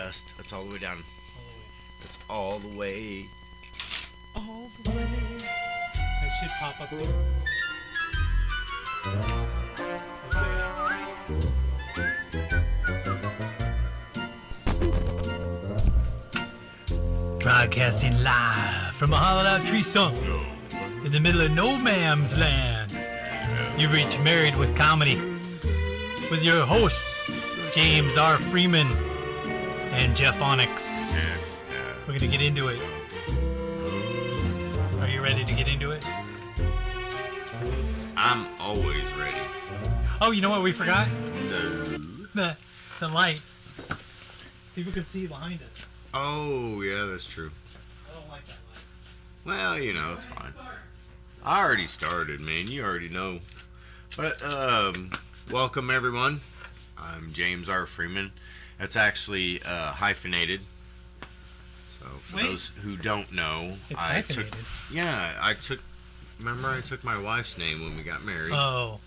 west. That's all the way down. All the way. That's all the way. All the way. That should pop up there. Broadcasting live from a hollowed out tree stump in the middle of no man's land. You reach Married with Comedy with your hosts, James R. Freeman and Jeff Onyx. We're going to get into it. Are you ready to get into it? I'm always ready. Oh, you know what we forgot? No. The light. People can see behind us. Oh, yeah, that's true. I don't like that light. Well, you know, it's fine. I already started, man. You already know. But, welcome, everyone. I'm James R. Freeman. That's actually hyphenated. So, for those who don't know, it's hyphenated. Remember I took my wife's name when we got married. Oh.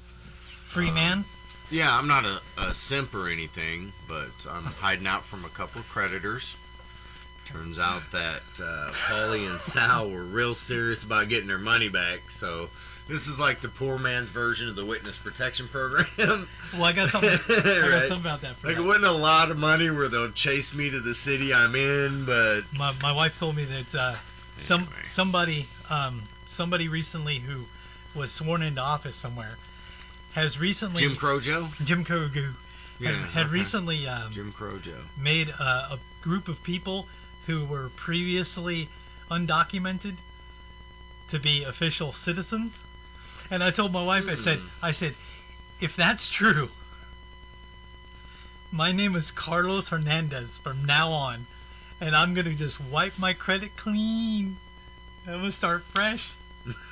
Freeman? Yeah, I'm not a simp or anything, but I'm hiding out from a couple of creditors. Turns out that Paulie and Sal were real serious about getting their money back, so this is like the poor man's version of the witness protection program. Well, I got something, right? Something about that. Like, it wasn't a lot of money where they'll chase me to the city I'm in, but... My wife told me that somebody recently who was sworn into office somewhere has recently... Jim Crow Joe? Jim Crow Joe. Had recently Jim Crow Joe. Made a group of people who were previously undocumented to be official citizens. And I told my wife, I said, if that's true, my name is Carlos Hernandez from now on, and I'm going to just wipe my credit clean. I'm going to start fresh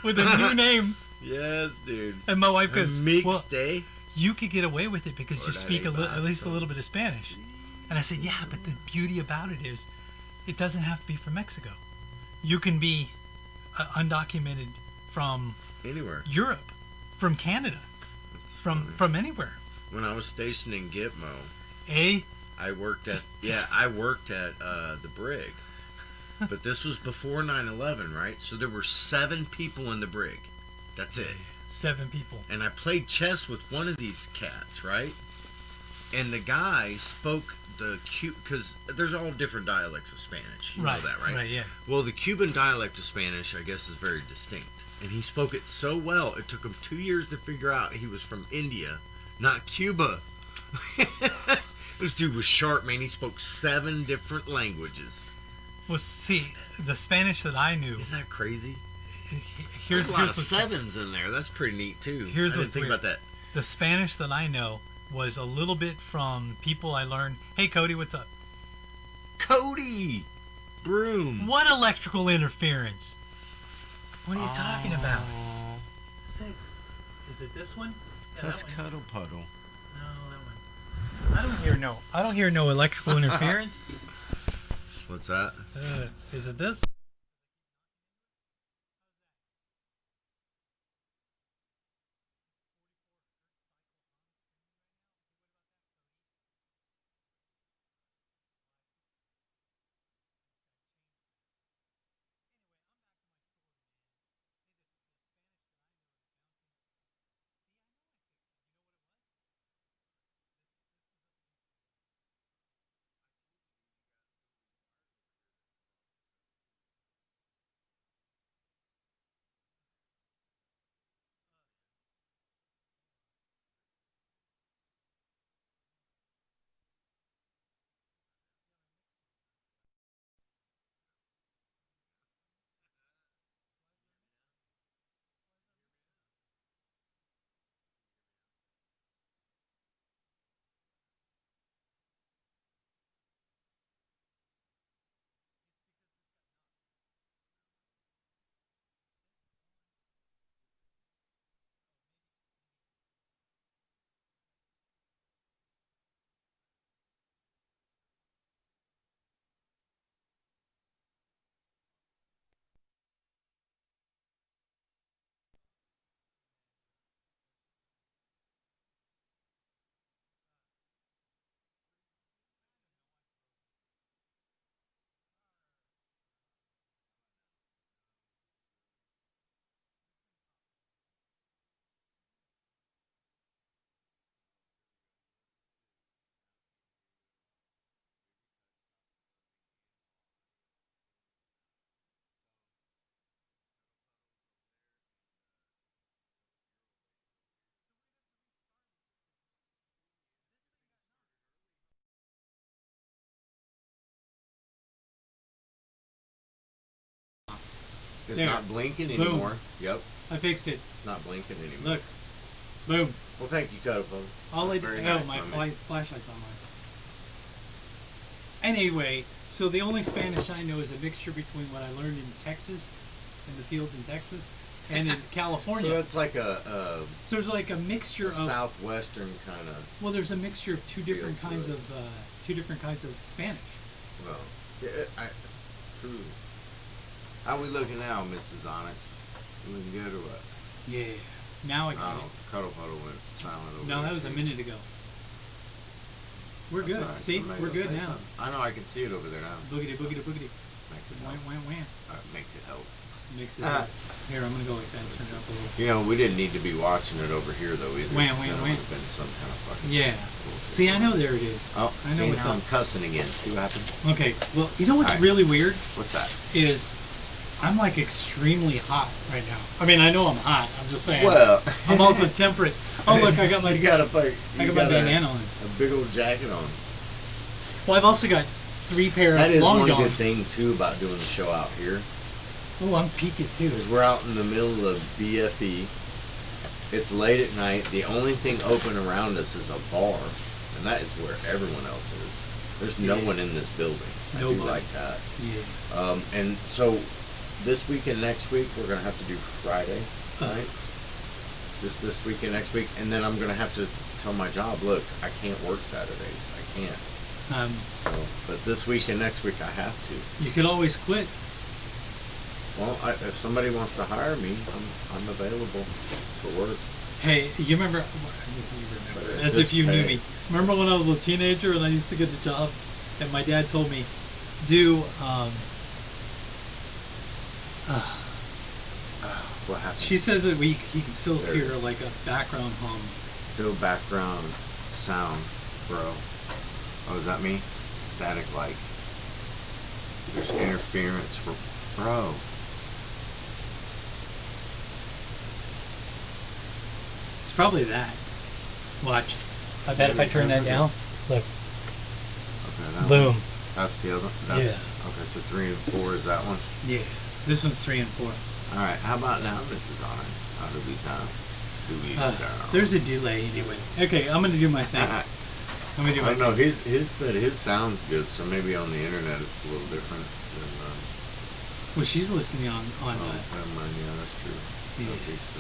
with a new name. Yes, dude. And my wife goes, well, day. You could get away with it because you speak at least a little bit of Spanish. And I said, yeah, but the beauty about it is it doesn't have to be from Mexico. You can be undocumented from anywhere. Europe, from Canada, from anywhere. When I was stationed in Gitmo, I worked at the brig. But this was before 9/11, right? So there were 7 people in the brig. That's it. 7 people. And I played chess with one of these cats, right? And the guy spoke because there's all different dialects of Spanish. You know that, right? Right, yeah. Well, the Cuban dialect of Spanish, I guess, is very distinct. And he spoke it so well, it took him 2 years to figure out he was from India, not Cuba. This dude was sharp, man. He spoke 7 different languages. Well, see, the Spanish that I knew... Isn't that crazy? There's a lot of 7s in there. That's pretty neat, too. Here's what's weird about that. The Spanish that I know was a little bit from people I learned. Hey, Cody, what's up? Cody! Broom. What electrical interference? What are you talking about? Is it this one? Yeah, that's that Cuddle Puddle. No, that one. I don't hear no electrical interference. What's that? Is it this? It's There. not blinking Boom. anymore. Yep. I fixed it. It's not blinking anymore. Look. Boom. Well, thank you, Cutapug. All I Very did. nice, Oh, my man. flashlight's on. Anyway, so the only Spanish I know is a mixture between what I learned in Texas, in the fields in Texas, and in California. So that's like a So there's like a mixture of southwestern kind of. Well, there's a mixture of two different Feel to kinds it. of Spanish. Well, yeah, true. How we looking now, Mrs. Onyx? You looking good or what? Yeah. Now I got Oh, Cuddle Puddle went silent over it. No, there, that was a too. minute ago. We're That's good. all right. See, Somebody we're will good say now. something. I know, I can see it over there now. Boogity, boogity, boogity. Makes it Wham, help. wham, wham. Makes it help. Makes it. Here, I'm gonna go like that and turn it up a little. You know, we didn't need to be watching it over here though either. Wham, 'cause wham, that wham. would have been some kind of fucking Yeah. bullshit. See, I know there it is. Oh, I know see, it's now on. I'm cussing again. See what happened? Okay. Well, you know what's Alright. really weird What's that? is I'm like extremely hot right now. I mean, I know I'm hot. I'm just saying. Well, I'm also temperate. Oh, look, I got my you got a big, I you got my got bandana on. a big old jacket on. Well, I've also got 3 pair That of is long one good johns. thing too about doing the show out here. Oh, I'm peaked too. Because we're out in the middle of BFE. It's late at night. The only thing open around us is a bar, and that is where everyone else is. There's no Yeah. one in this building. I do Nobody. like that. Yeah. And so this week and next week we're gonna have to do Friday night. Just this week and next week, and then I'm gonna have to tell my job, look, I can't work Saturdays. I can't. So, but this week and next week I have to. You could always quit. Well, if somebody wants to hire me, I'm available for work. Hey, you remember? But As just if you knew pay. me. Remember when I was a teenager and I used to get a job, and my dad told me, do What happened? She says that he can still There it hear is. like a background hum. Still background sound, bro. Oh, is that me? Static like. There's interference, bro. It's probably that. Watch. I bet if I turn that down, look. Okay, that Boom. one. That's the other. That's okay. So 3 and 4 is that one. Yeah. This one's 3 and 4. All right. How about now, Mrs. Onyx? How do we sound? There's a delay anyway. Okay, I'm gonna do my thing. I'm gonna do I my don't know. thing. His said his sounds good, so maybe on the internet it's a little different than. Well, she's listening on. Oh, never mind. Yeah, that's true. Yeah. Okay, so.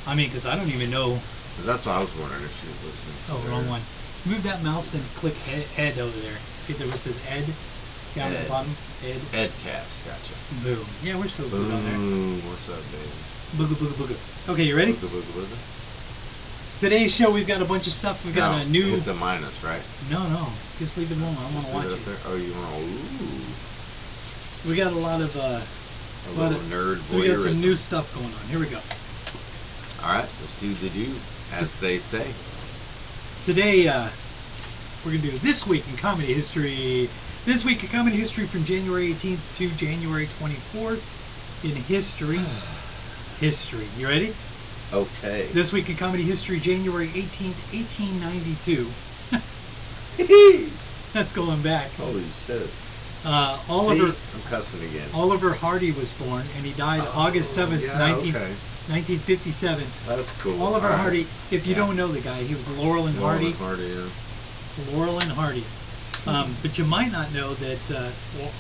I mean, because I don't even know. Because that's what I was wondering if she was listening. To Oh, her. wrong one. Move that mouse and click Ed over there. See there where it says Ed down at Ed. the bottom. Ed. Edcast, gotcha. Boom. Yeah, we're so good on there. Boom. What's up, baby? Booga booga booga. Okay, you ready? Booga, booga, booga. Today's show we've got a bunch of stuff. We've got Now, a new. Hit the minus, right? No. Just leave it alone. I want Just to leave watch up it. there? Oh, you want to? Ooh. We got a lot of A little nerd So we got some voyeurism. new stuff going on. Here we go. All right, let's do the do, as they say. Today, we're going to do This Week in Comedy History. This Week in Comedy History from January 18th to January 24th in history. History. You ready? Okay. This Week in Comedy History, January 18th, 1892. That's going back. Holy shit. Oliver See? I'm cussing again. Oliver Hardy was born, and he died August 7th, yeah, 1957. That's cool. Oliver All right. Hardy, if you Yeah. don't know the guy, he was Laurel and Laurel Hardy. and Hardy, yeah. Laurel and Hardy. But you might not know that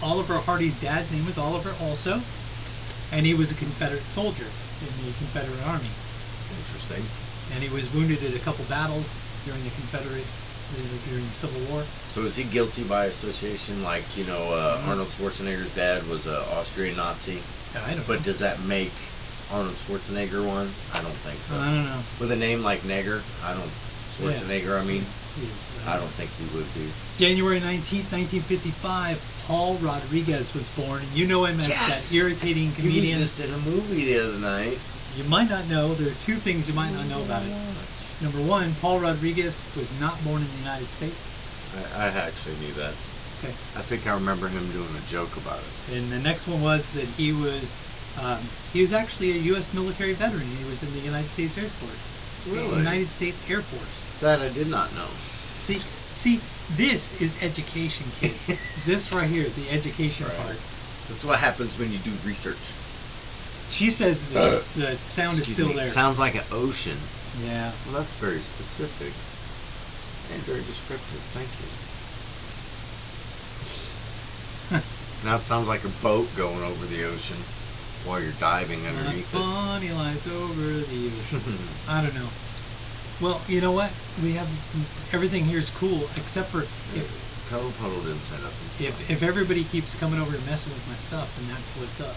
Oliver Hardy's dad's name was Oliver also, and he was a Confederate soldier in the Confederate Army. Interesting. And he was wounded at a couple battles during the during the Civil War. So is he guilty by association? Like, Arnold Schwarzenegger's dad was an Austrian Nazi. I don't But know. does that make Arnold Schwarzenegger one? I don't think so. I don't know. With a name like Negger, Schwarzenegger, I mean, Yeah. I don't think he would be. January 19th, 1955, Paul Rodriguez was born. You know him as that irritating He comedian. was just in a movie the other night. You might not know. There are 2 things you might not know about it. Number 1, Paul Rodriguez was not born in the United States. I actually knew that. Okay. I think I remember him doing a joke about it. And the next one was that he was actually a U.S. military veteran. He was in the United States Air Force. Really? United States Air Force. That I did not know. See, this is education, kids. This right here, the education Right. part. That's what happens when you do research. She says the sound is still there. It sounds like an ocean. Yeah. Well, that's very specific and very descriptive. Thank you. Now it sounds like a boat going over the ocean while you're diving underneath it. Funny lies over the ocean. I don't know. Well, you know what? We have everything here is cool except for Cuddle Puddle didn't say nothing. if everybody keeps coming over and messing with my stuff, then that's what's up.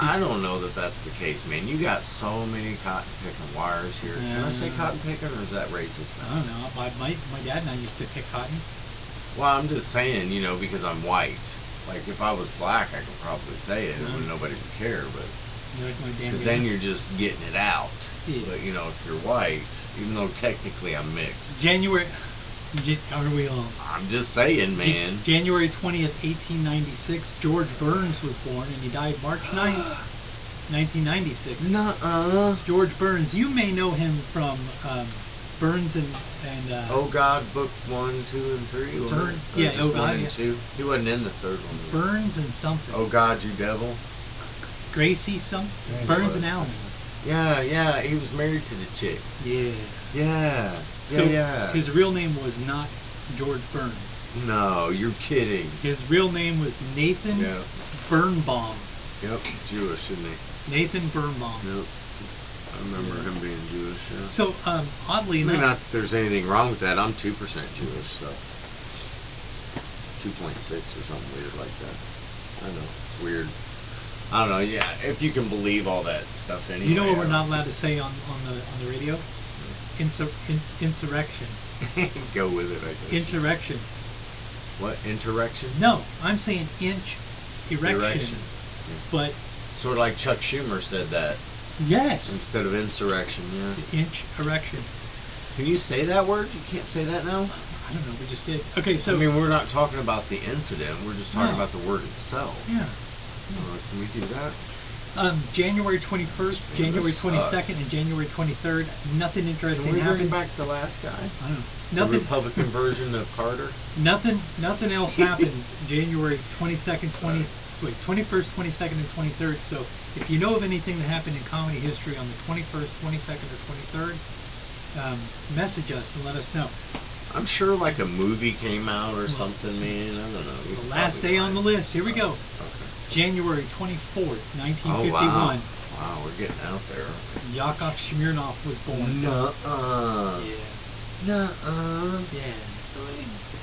I don't know that that's the case, man. You got so many cotton picking wires here. Can I say cotton picking, or is that racist now? I don't know. My dad and I used to pick cotton. Well, I'm just saying, you know, because I'm white. Like, if I was black, I could probably say it, and nobody would care, but... Because then you're just getting it out. Yeah. But, you know, if you're white, even though technically I'm mixed... Are we all? I'm just saying, man. January 20th, 1896, George Burns was born, and he died March 9th, 1996. Nuh-uh. George Burns. You may know him from Burns and Oh God, book 1, 2, and 3. Yeah, Oh God, 1 and 2. He wasn't in the third one. Burns and something. Oh God, you devil. Gracie something. Yeah, Burns and Allen. Yeah, he was married to the chick. Yeah. So his real name was not George Burns. No, you're kidding. His real name was Nathan Birnbaum. Yep, Jewish, isn't he? Nathan Birnbaum. Yep. I remember him being Jewish. Yeah. So, oddly enough... not that there's anything wrong with that. I'm 2% Jewish, so... 2.6 or something weird like that. I know. It's weird. I don't know, yeah. If you can believe all that stuff anyway. You know what we're not allowed to say on the radio? Insurrection. Go with it, I guess. Insurrection. What? Interaction? No, I'm saying erection. Yeah. But... Sort of like Chuck Schumer said that. Yes. Instead of insurrection, yeah. Erection. Can you say that word? You can't say that now? I don't know, we just did. Okay, so... I mean, we're not talking about the incident, we're just talking about the word itself. Yeah. Can we do that? January 21st, January 22nd, and January 23rd. Nothing interesting happened. Can we bring back the last guy? I don't know. Nothing. The Republican version of Carter? Nothing else happened January 22nd, 21st, 22nd, and 23rd. So if you know of anything that happened in comedy history on the 21st, 22nd, or 23rd, message us and let us know. I'm sure like a movie came out or something, man. I don't know. The last day on the list. Here we go. Okay. January 24th, 1951. Oh, wow, we're getting out there. Yakov Smirnoff was born. Nuh-uh. Yeah. Nuh-uh. Yeah.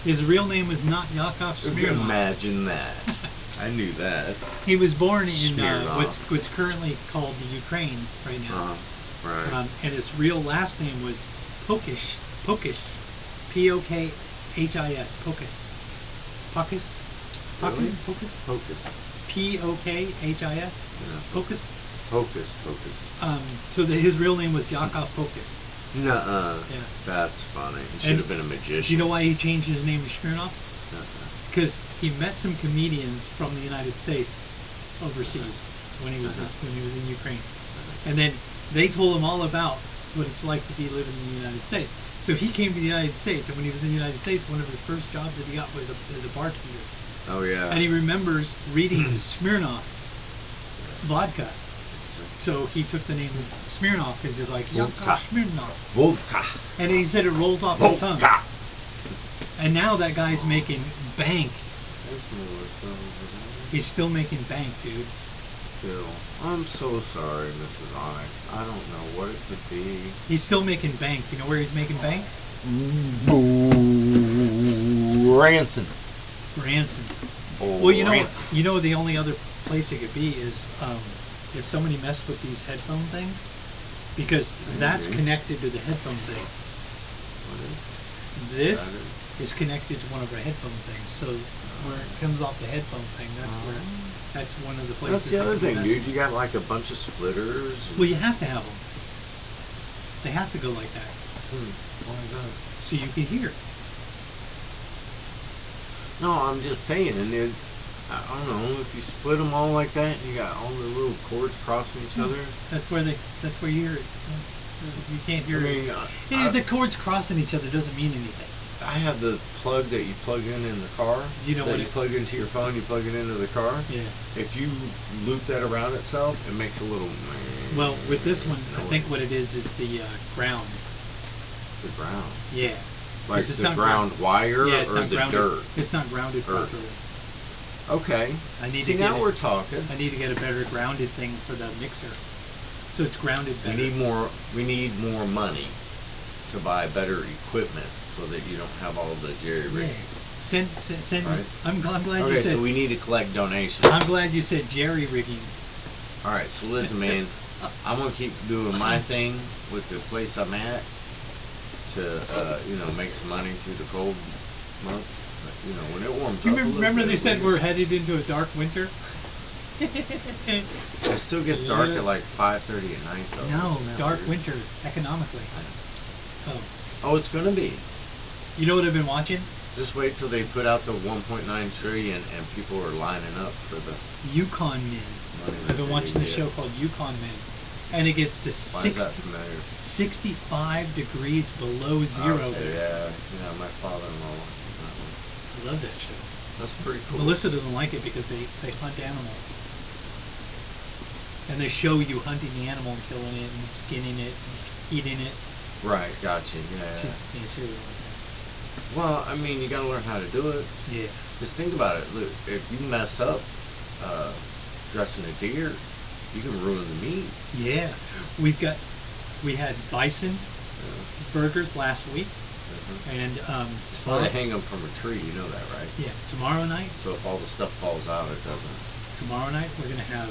His real name was not Yakov Smirnoff. Imagine that. I knew that. He was born in what's currently called the Ukraine right now. Right. And his real last name was Pokis. P-O-K-H-I-S. Pokis. Pokis? Really? Pokis? P-O-K-H-I-s? Yeah. Pokis? Pocus. So his real name was Yakov Pokis. Nuh-uh. Yeah. That's funny. He should have been a magician. Do you know why he changed his name to Smirnoff? Because he met some comedians from the United States overseas when he was in Ukraine, and then they told him all about what it's like to be living in the United States. So he came to the United States, and when he was in the United States, one of his first jobs that he got was as a bartender. Oh yeah. And he remembers reading Smirnoff vodka. So he took the name Smirnoff because he's like, Yakov Smirnoff. Vodka. And he said it rolls off the tongue. And now that guy's making bank. He's still making bank, dude. Still. I'm so sorry, Mrs. Onyx. I don't know what it could be. He's still making bank. You know where he's making bank? Branson. Oh, well, you know the only other place it could be is if somebody messed with these headphone things, because that's connected to the headphone thing. What is? This is connected to one of our headphone things, so where it comes off the headphone thing, that's one of the places. That's the other thing, dude. You got like a bunch of splitters. Well, you have to have them. They have to go like that. Why is that? So you can hear. No, I'm just saying, I don't know, if you split them all like that, and you got all the little cords crossing each other. That's where you hear it. You can't hear it. The cords crossing each other doesn't mean anything. I have the plug that you plug in the car. Do you know what you plug into your phone? You plug it into the car. Yeah. If you loop that around itself, it makes a little. Well, with this one, noise. I think what it is the ground. The ground. Yeah. Like It's the ground wire Yeah, it's or not the grounded. dirt. It's not grounded Earth. properly. Okay. I need See, to get now it. we're talking. I need to get a better grounded thing for the mixer, so it's grounded better. We need more money to buy better equipment so that you don't have all the jerry rigging. Yeah. Send. Right. I'm glad Okay, you said. so we need to collect donations. I'm glad you said jerry rigging. All right, so listen, man. I'm gonna keep doing my thing with the place I'm at to, make some money through the cold months. But, when it warms Do you up. remember they said we're headed into a dark winter? It still gets dark at like 5:30 at night, though. No, Isn't that dark weird? winter economically. Oh, Oh, it's gonna be. you know what I've been watching? Just wait till they put out the 1.9 trillion and people are lining up for the Yukon Men. money. I've been watching this show called Yukon Men, and it gets to Why is that familiar? 65 degrees below zero Okay, there. yeah, my father-in-law watches that one. I love that show. That's pretty cool. Melissa doesn't like it because they hunt animals. And they show you hunting the animal and killing it and skinning it and eating it. Right, gotcha. She Yeah. doesn't like Well, I mean, you gotta learn how to do it. that. Yeah. Just think about it. Look, if you mess up dressing a deer, you can ruin the meat. Yeah. We had bison burgers last week, and Well, tomorrow. they hang them from a tree. You know that, right? Yeah. Tomorrow night. So if all the stuff falls out, it doesn't. Tomorrow night we're gonna have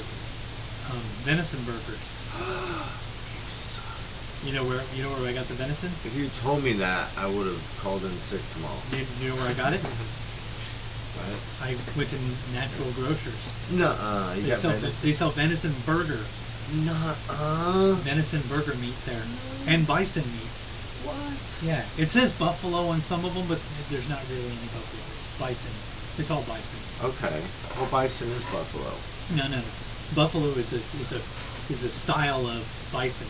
venison burgers. You suck. You know where I got the venison? If you told me that, I would have called in sick tomorrow. Do you know where I got it? Right? I went to Natural Grocers. Nuh-uh. You got venison? They sell venison burger, Nuh-uh. venison burger meat there, and bison meat. What? Yeah, it says buffalo on some of them, but there's not really any buffalo. It's bison. It's all bison. Okay. Well, bison is buffalo. No. Buffalo is a style of bison.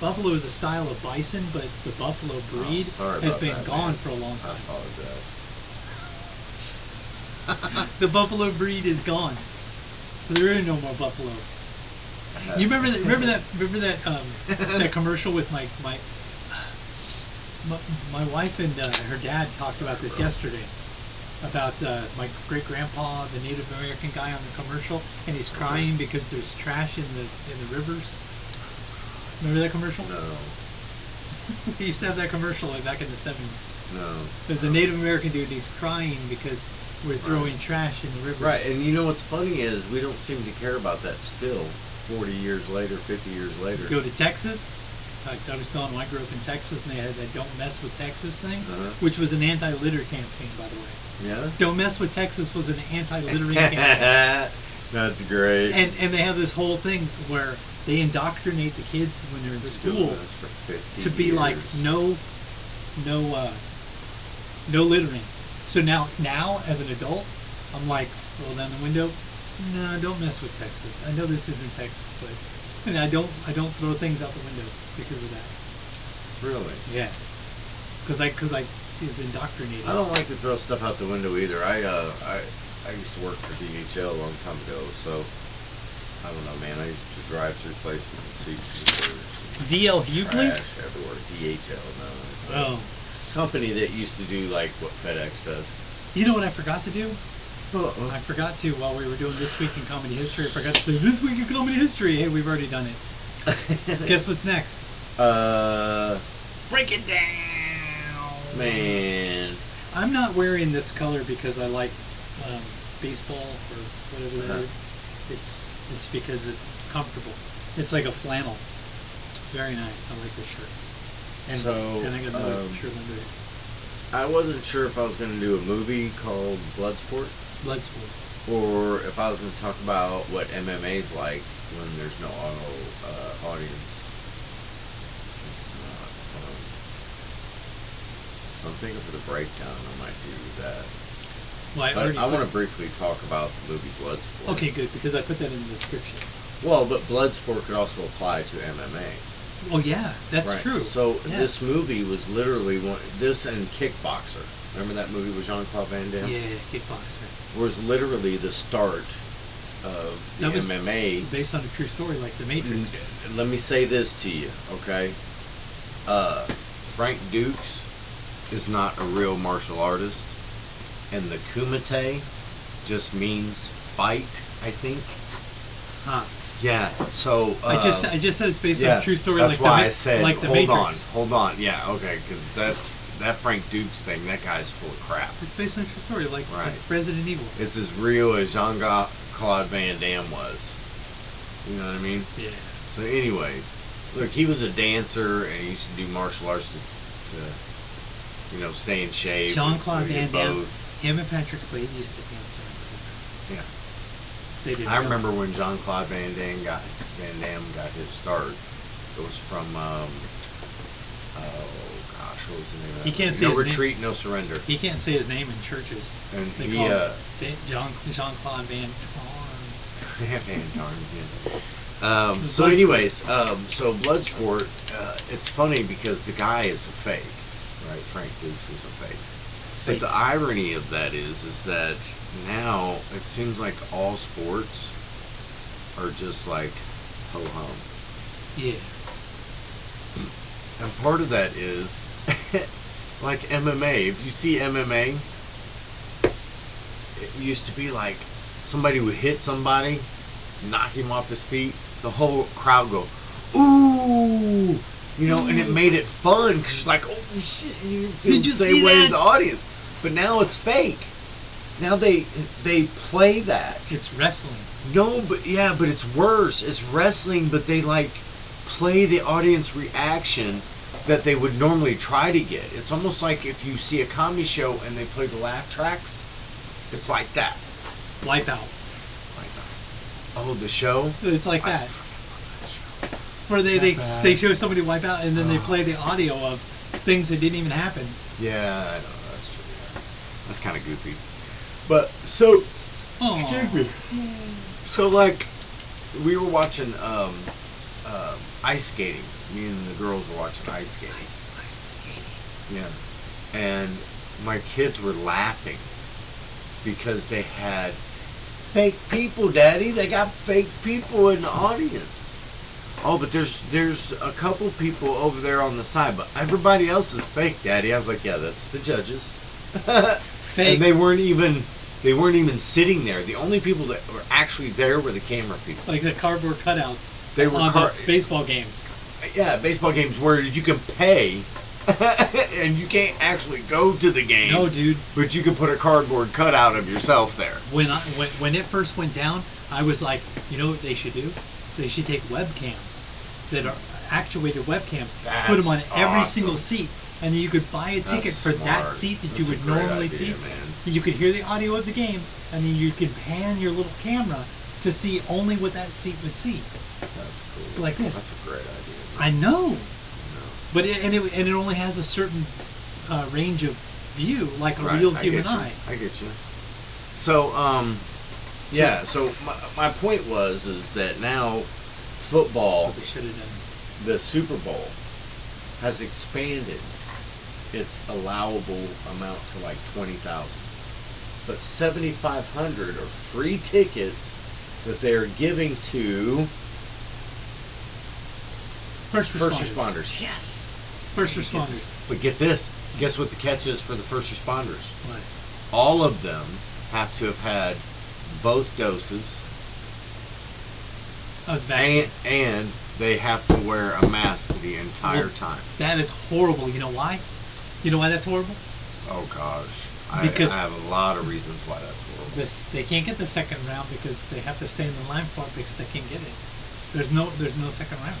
Buffalo is a style of bison, but the buffalo breed sorry has about been that, gone man. for a long I time. apologize. The buffalo breed is gone, so there is no more buffalo. You remember that that commercial with my wife and her dad talked about this yesterday, about my great grandpa, the Native American guy on the commercial, and he's crying because there's trash in the rivers. Remember that commercial? No. They used to have that commercial like back in the 70s. No. There's a Native American dude and he's crying because we're throwing Right. trash in the rivers. Right, and you know what's funny is we don't seem to care about that still, 40 years later, 50 years later. Go to Texas. Like I was telling you, I grew up in Texas, and they had that "Don't Mess with Texas" thing, which was an anti-litter campaign, by the way. Yeah? "Don't Mess with Texas" was an anti-littering campaign. That's great. And they have this whole thing where they indoctrinate the kids when they're in Been school doing this for 50 to be like years. no littering. So now as an adult, I'm like, roll down the window. No, don't mess with Texas. I know this isn't Texas, but and I don't throw things out the window because of that. Really? Yeah. Because I was indoctrinated. I don't like to throw stuff out the window either. I used to work for DHL a long time ago, so I don't know, man. I used to drive through places and see DL Hughley? trash everywhere. DHL, no. It's a Oh. company that used to do like what FedEx does. You know what I forgot to do? Uh-oh. I forgot to, while we were doing This Week in Comedy History, I forgot to say, This Week in Comedy History! Hey, we've already done it. Guess what's next? Break it down! Man. I'm not wearing this color because I like baseball or whatever that is. It's because it's comfortable. It's like a flannel. It's very nice. I like this shirt. And I got another shirt under it. I wasn't sure if I was going to do a movie called Bloodsport, Bloodsport. or if I was going to talk about what MMA's like when there's no audience. It's not fun. So I'm thinking for the breakdown I might do that. Well, But I want to briefly talk about the movie Bloodsport. Okay, good, because I put that in the description. Well, but Bloodsport could also apply to MMA. Oh yeah, that's Right. true. So Yes. this movie was literally this and Kickboxer. Remember that movie with Jean-Claude Van Damme? Yeah, Kickboxer. Was literally the start of the That was MMA. based on a true story, like The Matrix. Let me say this to you, okay? Frank Dukes is not a real martial artist, and the kumite just means fight, I think. Huh. Yeah. So I just said it's based on yeah, a true story, that's like why the I said like The hold Matrix. on. Yeah, okay, because that Frank Dukes thing. That guy's full of crap. It's based on a true story, like Right. Resident Evil. It's as real as Jean-Claude Van Damme was. You know what I mean? Yeah. So, anyways, look, he was a dancer and he used to do martial arts to stay in shape. Jean-Claude so Van Damme, both. him and Patrick Swayze used to dance around. Yeah. They did. I remember when Jean-Claude Van Damme got his start. It was from what was the name of that? He can't movie? say No his name. Retreat, No Surrender. He can't say his name in churches. And They he call him Jean-Claude Van Damme. Van Damme, yeah. So anyways, so Bloodsport, it's funny because the guy is a fake, right? Frank Dukes was a fake. But the irony of that is that now it seems like all sports are just like ho-hum. Yeah. And part of that is like MMA. If you see MMA, it used to be like somebody would hit somebody, knock him off his feet, the whole crowd go, ooh, and it made it fun because you're like, oh shit, you feel Did the you same see way that? as the audience. But now it's fake. Now they play that. It's wrestling. No, but it's worse. It's wrestling, but they like play the audience reaction that they would normally try to get. It's almost like if you see a comedy show and they play the laugh tracks, it's like that. Wipeout. Oh, the show? It's like that. Where they show somebody wipe out and then they play the audio of things that didn't even happen. Yeah, I know. That's true. Yeah. That's kind of goofy. But, so, excuse me. So, like, we were watching ice skating. Me and the girls were watching ice skating. Ice skating. Yeah. And my kids were laughing because they had fake people, Daddy. They got fake people in the audience. Oh, but there's a couple people over there on the side, but everybody else is fake, Daddy. I was like, yeah, that's the judges. Fake. And they weren't even sitting there. The only people that were actually there were the camera people. Like the cardboard cutouts. They were on the baseball games. Yeah, baseball games where you can pay and you can't actually go to the game. No, dude. But you can put a cardboard cutout of yourself there. When it first went down, I was like, you know what they should do? They should take webcams that are actuated webcams, put them on every single seat, and then you could buy a ticket for that seat that you would normally see. Man. You could hear the audio of the game, and then you could pan your little camera to see only what that seat would see. That's cool. Like this. That's a great idea. I know. But it only has a certain range of view, like a real human eye. I get you. So, yeah. So my point is that now football, They should have done. the Super Bowl, has expanded its allowable amount to like 20,000, but 7,500 are free tickets that they are giving to First responders. Yes. First responders. But get this. Guess what the catch is for the first responders? What? All of them have to have had both doses, Of the vaccine. and they have to wear a mask the entire time. That is horrible. You know why? You know why that's horrible? Oh gosh. Because I have a lot of reasons why that's horrible. They can't get the second round because they have to stay in the line for it because they can't get it. There's no second round.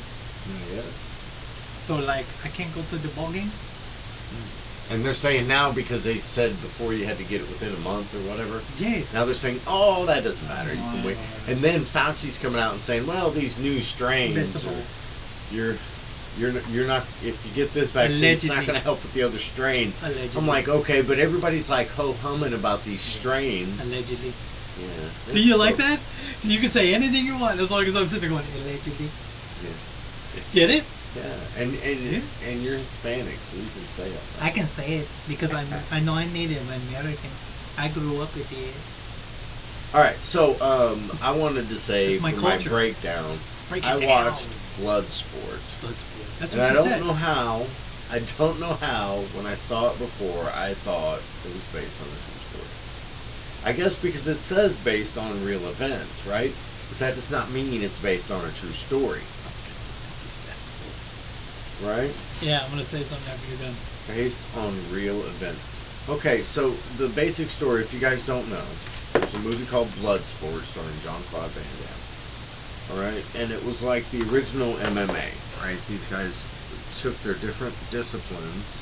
Yeah. So like I can't go to the ball game. And they're saying now because they said before you had to get it within a month or whatever. Yes. Now they're saying, oh, that doesn't matter. You can wait. And then Fauci's coming out and saying, well, these new strains, you're not. If you get this vaccine, it's not going to help with the other strains. Allegedly. I'm like, okay, but everybody's like ho-humming about these strains. Allegedly. Yeah. See, you like that? So you can say anything you want as long as I'm sitting there going allegedly. Yeah. Get it? Yeah, and you're Hispanic, so you can say it. I can say it because I know I'm Native American. I grew up with it. All right, so I wanted to say It's my for culture. my breakdown, Break it I down. watched Bloodsport. Bloodsport. That's And what I you don't said. know how. I don't know how. When I saw it before, I thought it was based on a true story. I guess because it says based on real events, right? But that does not mean it's based on a true story, right? Yeah, I'm gonna say something after you're done. Based on real events. Okay, so the basic story, if you guys don't know, there's a movie called Bloodsport starring Jean-Claude Van Damme. Alright? And it was like the original MMA, right? These guys took their different disciplines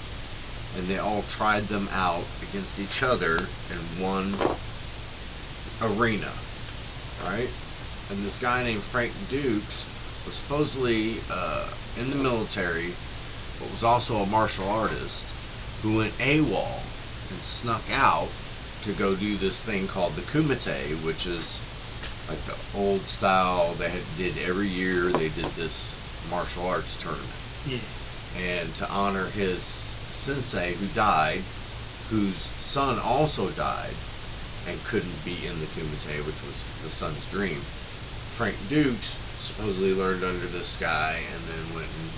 and they all tried them out against each other in one arena, right? And this guy named Frank Dukes was supposedly in the military, but was also a martial artist who went AWOL and snuck out to go do this thing called the Kumite, which is like the old style they did every year. They did this martial arts tournament. Yeah. And to honor his sensei who died, whose son also died and couldn't be in the Kumite, which was the son's dream, Frank Dukes supposedly learned under this guy and then went and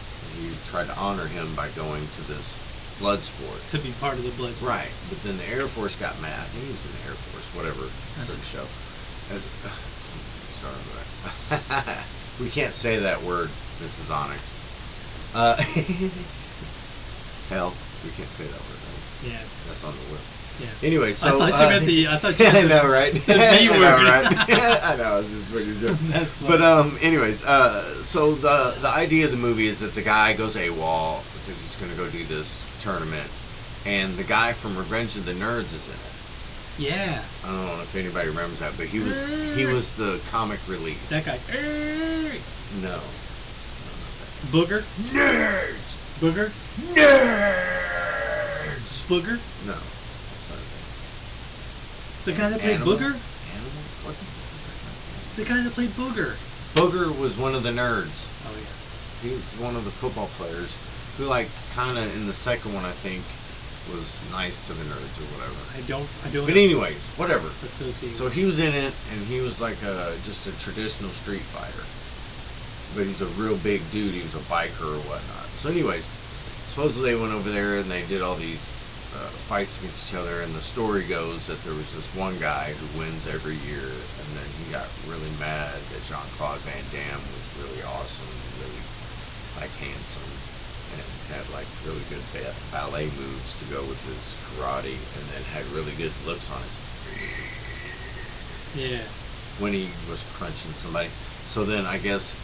he tried to honor him by going to this blood sport. To be part of the blood sport. Right. But then the Air Force got mad. I think he was in the Air Force, whatever, for the show. Sorry about that. We can't say that word, Mrs. Onyx. Hell, we can't say that word, right? Yeah. That's on the list. Yeah. Anyway, so I thought you meant the. I thought you meant I know, right? The B I word. know, right? I know. I was just making a joke. That's funny. But anyways, so the idea of the movie is that the guy goes AWOL because he's going to go do this tournament, and the guy from Revenge of the Nerds is in it. Yeah. I don't know if anybody remembers that, but he was the comic relief. That guy. No. Booger. Nerds. Booger. Nerds. Booger. No. That's not his name. The guy that played Animal? Booger. Animal? What the fuck is that guy's name? The guy that played Booger. Booger was one of the nerds. Oh yeah. He was one of the football players who, like, kind of in the second one, I think, was nice to the nerds or whatever. I don't. But anyways, whatever. Associate. So he was in it, and he was like just a traditional street fighter. But he's a real big dude. He was a biker or whatnot. So anyways, supposedly they went over there and they did all these fights against each other. And the story goes that there was this one guy who wins every year, and then he got really mad that Jean-Claude Van Damme was really awesome, and really like handsome, and had like really good ballet moves to go with his karate, and then had really good looks on his Yeah. when he was crunching somebody. So then I guess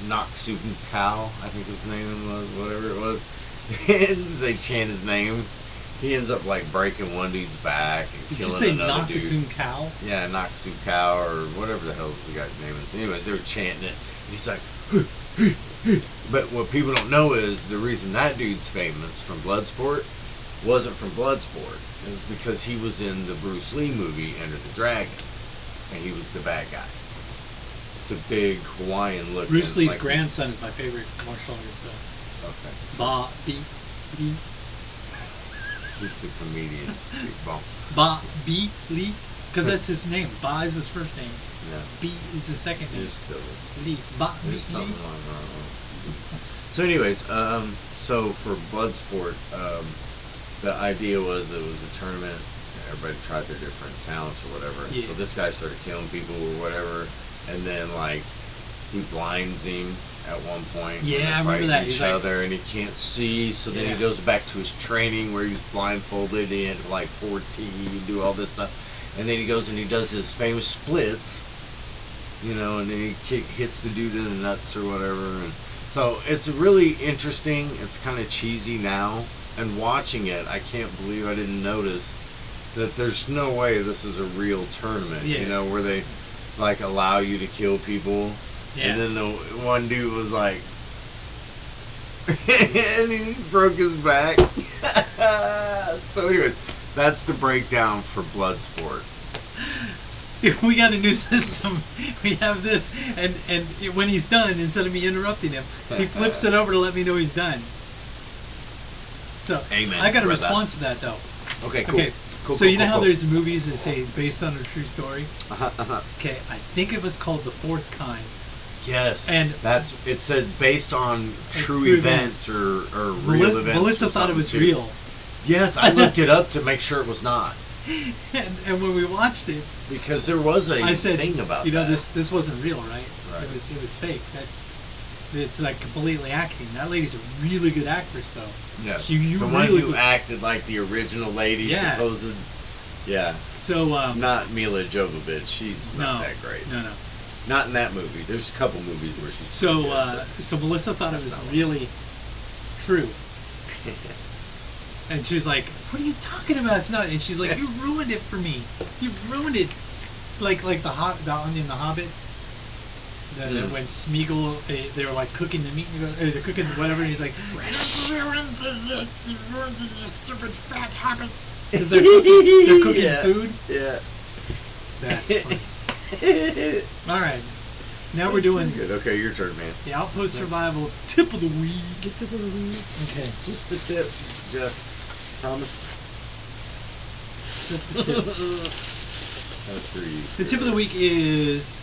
Noxun Cow, I think his name was, whatever it was. It's just they chant his name. He ends up like breaking one dude's back and Did you killing say another Nakasun dude. Cow? Yeah, Noxun Cow or whatever the hell the guy's name is. Anyways, they were chanting it, and he's like, "Huh, huh, huh." But what people don't know is the reason that dude's famous from Bloodsport wasn't from Bloodsport. It was because he was in the Bruce Lee movie Enter the Dragon, and he was the bad guy. The big Hawaiian look. Bruce Lee's grandson is my favorite martial artist, though. Okay. Ba Bi Lee. He's the comedian. Big ball. Ba Bi Lee. Because that's his name. Ba is his first name. Yeah. B is his second name. You're silly. Lee. Ba Bi There's something Lee. wrong. So anyways, so for Bloodsport, the idea was it was a tournament. Everybody tried their different talents or whatever. And Yeah. so this guy started killing people or whatever. And then, like, he blinds him at one point. Yeah, when they're I remember fighting that. Each He's like- other, and he can't see. So then Yeah. he goes back to his training where he was blindfolded. He had, like, 4T, do all this stuff. And then he goes and he does his famous splits, you know, and then he hits the dude in the nuts or whatever. And so it's really interesting. It's kind of cheesy now. And watching it, I can't believe I didn't notice that there's no way this is a real tournament, Yeah. you know, where they like allow you to kill people. Yeah. And then the one dude was like and he broke his back. So anyways, that's the breakdown for Bloodsport. if we got a new system, we have this, and when he's done, instead of me interrupting him, he flips it over to let me know he's done. So Amen, I got a brother. response to that though. Okay, cool. Okay, Cool, so cool, you know cool, how cool. there's movies that say based on a true story? Uh-huh. Okay, I think it was called The Fourth Kind. Yes, And it said based on true true events or real events. Melissa or thought it was something, too. real. Yes, I looked it up to make sure it was not, And when we watched it, because there was a I said, thing about you know, that. this wasn't real, right? Right. It was fake. It's like completely acting. That lady's a really good actress, though. Yes. You the really one who good. acted like the original lady, Yeah. supposed. Yeah. So Not Mila Jovovich. She's not that great. No. Not in that movie. There's a couple movies where she's. So pretty good, so Melissa thought it That's was not one. really true. but- And she was like, "What are you talking about? It's not." And she's like, "You ruined it for me. You ruined it." Like the onion, the Hobbit. When Smeagol, they were like cooking the meat, and they're cooking whatever, and he's like, "It ruins your stupid fat habits." Because they're cooking Yeah. food. Yeah. That's funny. All right, now we're doing Good. Okay, your turn, man. the Outpost Survival Tip of the Week. Okay, Just the tip, Jeff. Promise. just the tip. That's for you. The tip of the week is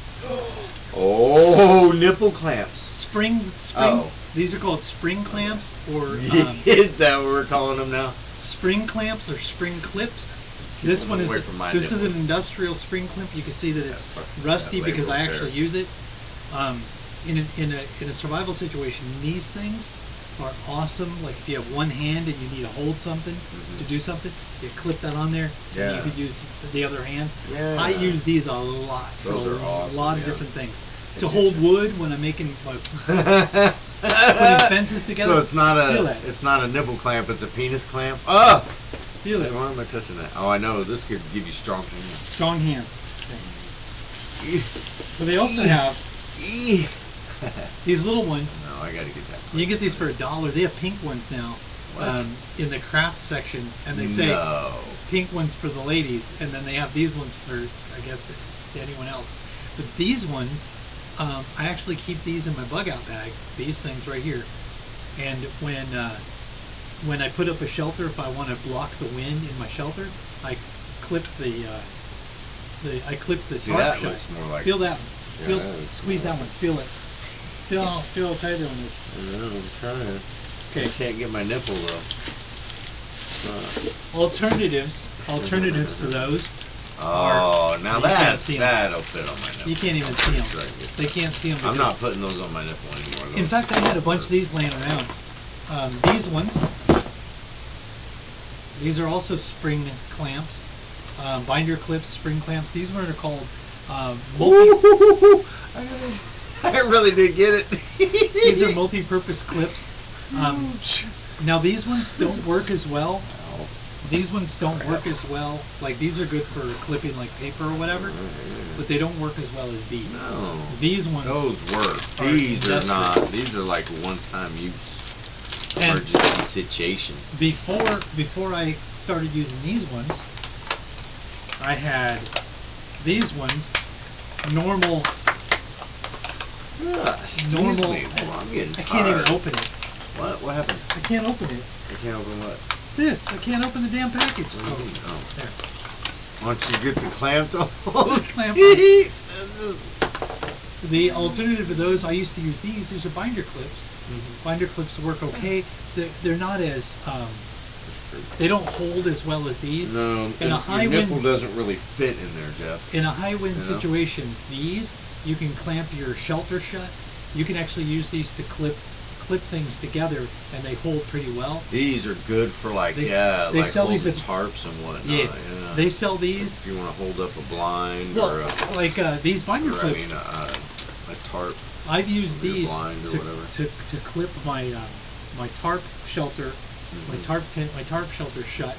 Oh, nipple clamps. spring. Oh. These are called spring clamps or Is that what we're calling them now? spring clamps or spring clips. Just keep This them one is away from my this is nipple. an industrial spring clamp. You can see that That's it's fucking- rusty that because I label actually there. use it. In a survival situation, these things are awesome. Like if you have one hand and you need to hold something to do something, you clip that on there, and Yeah. you could use the other hand. Yeah. I use these a lot for Those are a awesome, lot of yeah. different things. They To get hold you. wood when I'm making putting fences together. So it's not Feel a that. it's not a nipple clamp, it's a penis clamp. Oh! Feel it. Why am I touching that? Oh, I know. This could give you strong hands. Strong hands. Okay. But they also have these little ones. No, I gotta get that. You can get these for $1. They have pink ones now What? in the craft section, and they say No. pink ones for the ladies, and then they have these ones for, I guess, anyone else. But these ones, I actually keep these in my bug out bag. These things right here, and when I put up a shelter, if I want to block the wind in my shelter, I clip the See, tarp that shut. looks more like. Feel that one. Yeah, Feel, that looks squeeze more that one. Feel it. Feel how tight that one is. I know, I'm trying. Okay. I can't get my nipple though. Alternatives to those. Oh, now You can't see 'em. that'll fit on my nipple. You can't even I'm see pretty them. sure I can get They that. can't see them. I'm not putting those on my nipple anymore. In Those- fact, I had a bunch of these laying around. These ones. These are also spring clamps, binder clips, spring clamps. These ones are called multi. Ooh, I really did get it. These are multi-purpose clips. Now these ones don't work as well. Ow. These ones don't work as well. Like these are good for clipping like paper or whatever, but they don't work as well as these. No. These ones. Those work. are These are industrial. not. These are like one-time use. And Emergency situation. before I started using these ones, I had these ones, normal. Excuse Normal. me. Well, I'm getting I tired. can't even open it. What? What happened? I can't open it. I can't open what? This. I can't open the damn package. What do you mean? Oh. There. Why don't you get the clamp on? Clamp on. The alternative to those, I used to use these. These are binder clips. Binder clips work okay. They're not as That's true. they don't hold as well as these. No, In a your high nipple wind- doesn't really fit in there, Jeff. In a high wind Yeah. situation, these you can clamp your shelter shut. You can actually use these to clip things together, and they hold pretty well. They are good for like They like sell these holding at- tarps and whatnot. Yeah, Yeah. they sell these. If you want to hold up a blind Well, or a, like these binder or, I clips. mean, a tarp. I've used or a these blind or to, whatever. to clip my my tarp shelter, my Mhm. tarp tent, my tarp shelter shut.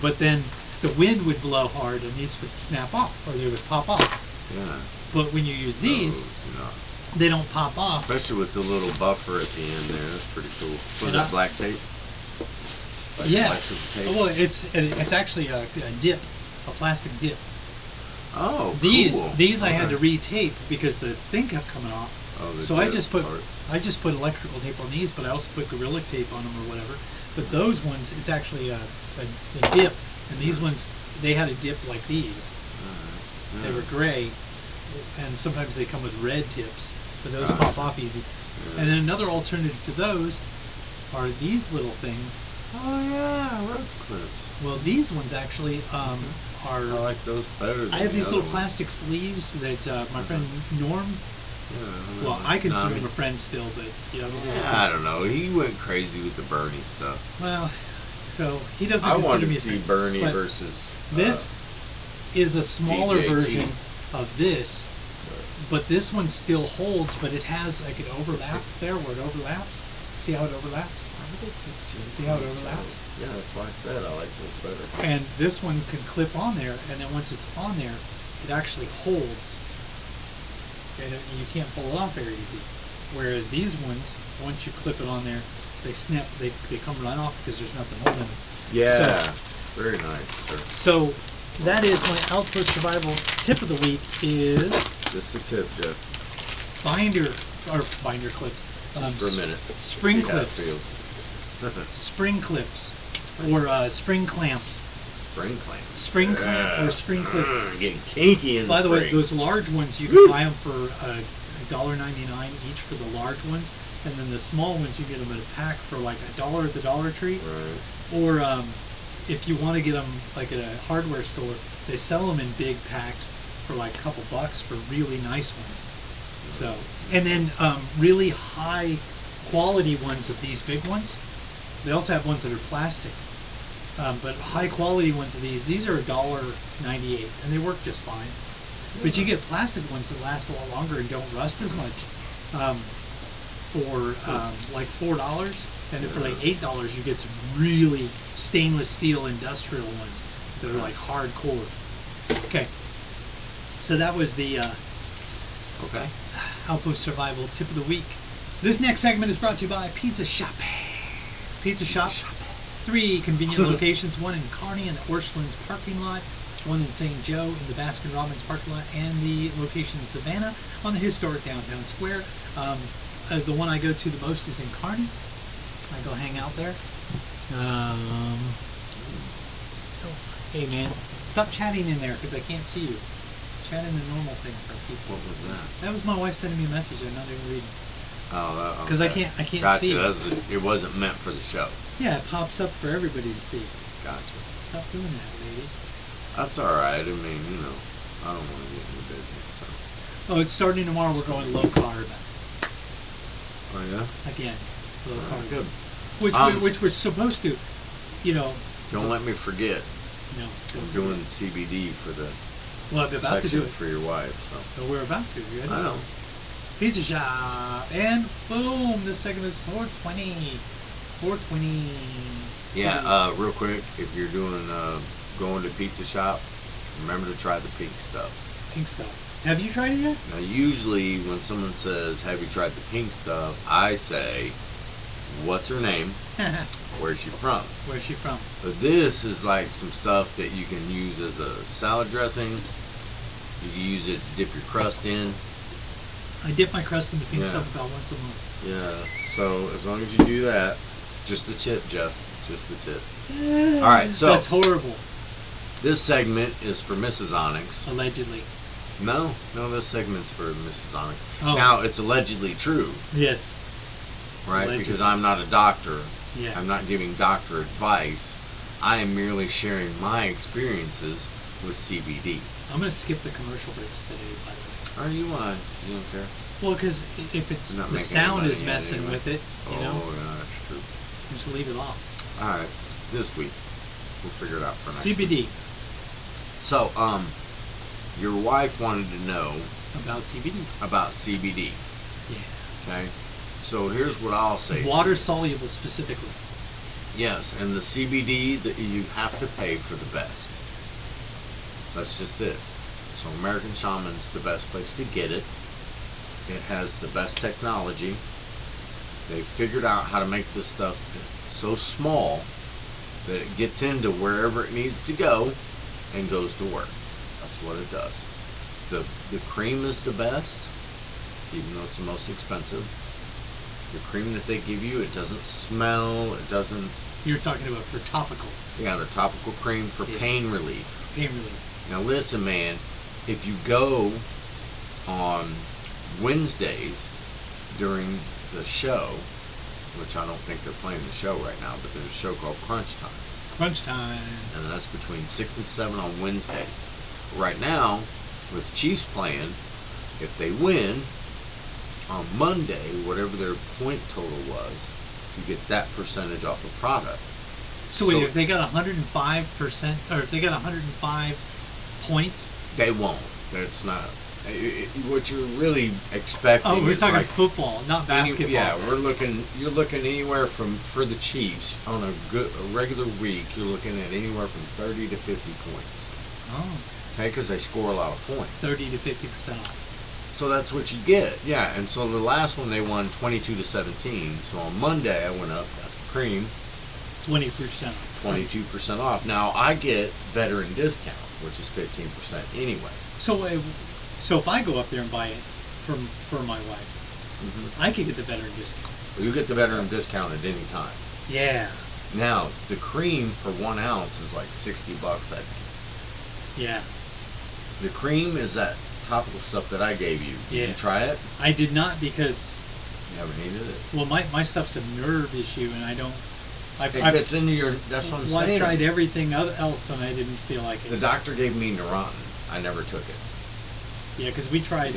But then the wind would blow hard, and these would snap off, or they would pop off. Yeah. But when you use these, Those, you know, they don't pop off. especially with the little buffer at the end there. That's pretty cool. Was And that I- black tape? Like Yeah. electrical tape? Well, it's actually a dip, a plastic dip. Oh, These cool. I had to retape because the thing kept coming off. Oh, the So I dip just put part. electrical tape on these, but I also put Gorilla tape on them or whatever. But those ones, it's actually a dip, and these ones they had a dip like these. Yeah. They were gray, and sometimes they come with red tips, but those Gotcha. pop off easy. Yeah. And then another alternative to those are these little things. Oh yeah, roach clips. Well, these ones actually are. I like those better than I have the these other little ones. plastic sleeves that my friend Norm. Yeah, Well, I consider no, him a friend still, but you know. I don't know. He went crazy with the Bernie stuff. Well, so he doesn't I consider wanted me to a see friend. Bernie But versus This is a smaller DJT. version of this, but this one still holds, but it has like an overlap there where it overlaps. See how it overlaps? See how it overlaps? Yeah, that's why I said I like those better. And this one can clip on there, and then once it's on there, it actually holds, and you can't pull it off very easy. Whereas these ones, once you clip it on there, they snap, they come right off because there's nothing holding them. Yeah, So, very nice, sir. so that is my Outpost Survival Tip of the week is Just the tip, Jeff. binder clips. Just for a minute. Spring See how it clips. feels. Spring clips. Or spring clamps. Spring clamp. Spring clamp or spring clip. Getting kinky in By the way, spring. those large ones, you can buy them for $1.99 each for the large ones. And then the small ones, you get them in a pack for like $1 at the Dollar Tree. Right. Or if you want to get them like at a hardware store, they sell them in big packs for like a couple bucks for really nice ones. So, and then really high quality ones of these big ones. They also have ones that are plastic, but high quality ones of these are $1.98, and they work just fine. But you get plastic ones that last a lot longer and don't rust as much for like $4, and for like $8 you get some really stainless steel industrial ones that are like hardcore. Okay, so that was the Okay. Outpost Survival Tip of the Week. This next segment is brought to you by Pizza Shop. Pizza Shop. 3 convenient locations, one in Kearney in the Orchlands parking lot, one in St. Joe in the Baskin Robbins parking lot, and the location in Savannah on the historic downtown square. The one I go to the most is in Kearney. I go hang out there. Hey man, stop chatting in there because I can't see you. Chat in the normal thing for people. What was that? That was my wife sending me a message I'm not even reading. Oh, that. 'Cause I okay. can't gotcha. see. It wasn't meant for the show. Yeah, it pops up for everybody to see. Gotcha. Stop doing that, lady. That's all right. I mean, I don't want to get in the business. So. Oh, it's starting tomorrow. We're going low carb Oh yeah. again. Low carb. Good. Which we're supposed to, Don't let me forget. No. I'm doing CBD for the Well, I'm about to section do it. for your wife. So. No, we're about to. You ready? I know. Pizza Shop, and boom! This segment is 420. 420. Yeah. Real quick, if you're doing going to Pizza Shop, remember to try the pink stuff. Pink stuff. Have you tried it yet? Now, usually when someone says, "Have you tried the pink stuff?" I say, "What's her name? Where's she from?" Where's she from? But this is like some stuff that you can use as a salad dressing. You can use it to dip your crust in. I dip my crust in the pink Yeah. stuff about once a month. Yeah. So as long as you do that, just the tip, Jeff. Just the tip. All right. So That's horrible. this segment is for Mrs. Onyx. Allegedly. No, this segment's for Mrs. Onyx. Oh. Now it's allegedly true, Yes. right? Allegedly. Because I'm not a doctor. Yeah. I'm not giving doctor advice. I am merely sharing my experiences with CBD. I'm going to skip the commercial breaks today, by the way. Are you why? Because you don't care? Well, because if it's You're not the making sound any is money yet messing anyway. with it, Yeah, that's true. just leave it off. All right, this week we'll figure it out for next week. CBD. So, your wife wanted to know About CBDs. about CBD. Yeah. Okay, so here's what I'll say. Water soluble specifically. Yes, and the CBD that you have to pay for the best. That's just it. So American Shaman's the best place to get it. It has the best technology. They figured out how to make this stuff so small that it gets into wherever it needs to go and goes to work. That's what it does. The cream is the best, even though it's the most expensive. The cream that they give you, it doesn't smell, it doesn't... You're talking about for topical. Yeah, the topical cream for pain relief. Pain relief. Now listen, man, if you go on Wednesdays during the show, which I don't think they're playing the show right now, but there's a show called Crunch Time. Crunch Time. And that's between 6 and 7 on Wednesdays. Right now, with the Chiefs playing, if they win, on Monday, whatever their point total was, you get that percentage off a product. So wait, if they got 105%, or if they got 105 points? They won't. That's not... what you're really expecting. Oh, we're is talking like football, not basketball. Yeah, you're looking anywhere from, for the Chiefs on a regular week, you're looking at anywhere from 30 to 50 points. Oh. Okay, because they score a lot of points. 30 to 50% off. So that's what you get. Yeah, and so the last one they won 22 to 17. So on Monday I went up, got some cream. 20% off. 22% off. Now I get veteran discount, which is 15% anyway. So if I go up there and buy it for my wife, I could get the veteran discount. Well, you get the veteran discount at any time. Yeah. Now the cream for 1 ounce is like $60, I think. Yeah. The cream is that topical stuff that I gave you. Did you try it? I did not, because you haven't needed it. Well, my stuff's a nerve issue, and I don't. It gets into your. That's what I'm saying. I've tried everything else, and I didn't feel like it. The doctor gave me Neurontin. I never took it. Yeah, because we tried.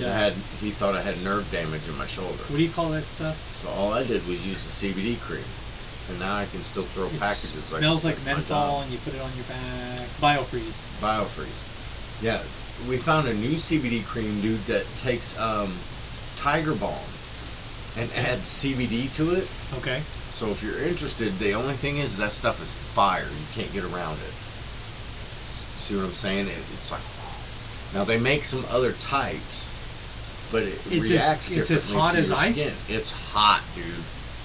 He thought I had nerve damage in my shoulder. What do you call that stuff? So all I did was use the CBD cream, and now I can still throw packages like. Smells like menthol, and you put it on your back. Biofreeze. Biofreeze. Yeah, we found a new CBD cream, dude, that takes Tiger Balm and adds CBD to it. Okay. So if you're interested, the only thing is that stuff is fire. You can't get around it. See what I'm saying? It's like... Now they make some other types, but it reacts differently. It's as hot to as your ice? Skin. It's hot, dude.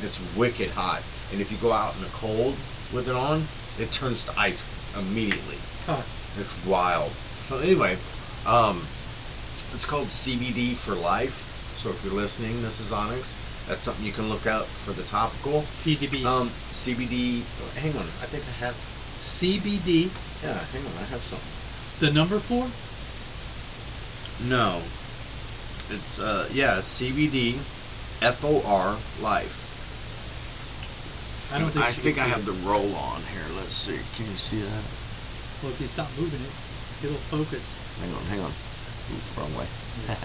It's wicked hot. And if you go out in the cold with it on, it turns to ice immediately. Huh. It's wild. So anyway, it's called CBD for Life. So if you're listening, this is Onyx. That's something you can look up for the topical. CBD. CBD. Hang on, I think I have. CBD. Yeah, hang on, I have something. The number 4? No. It's CBD FOR Life. I don't think. I think I have the roll on here. Let's see. Can you see that? Well, if you stop moving it, it'll focus. Hang on. Ooh, wrong way. Yeah.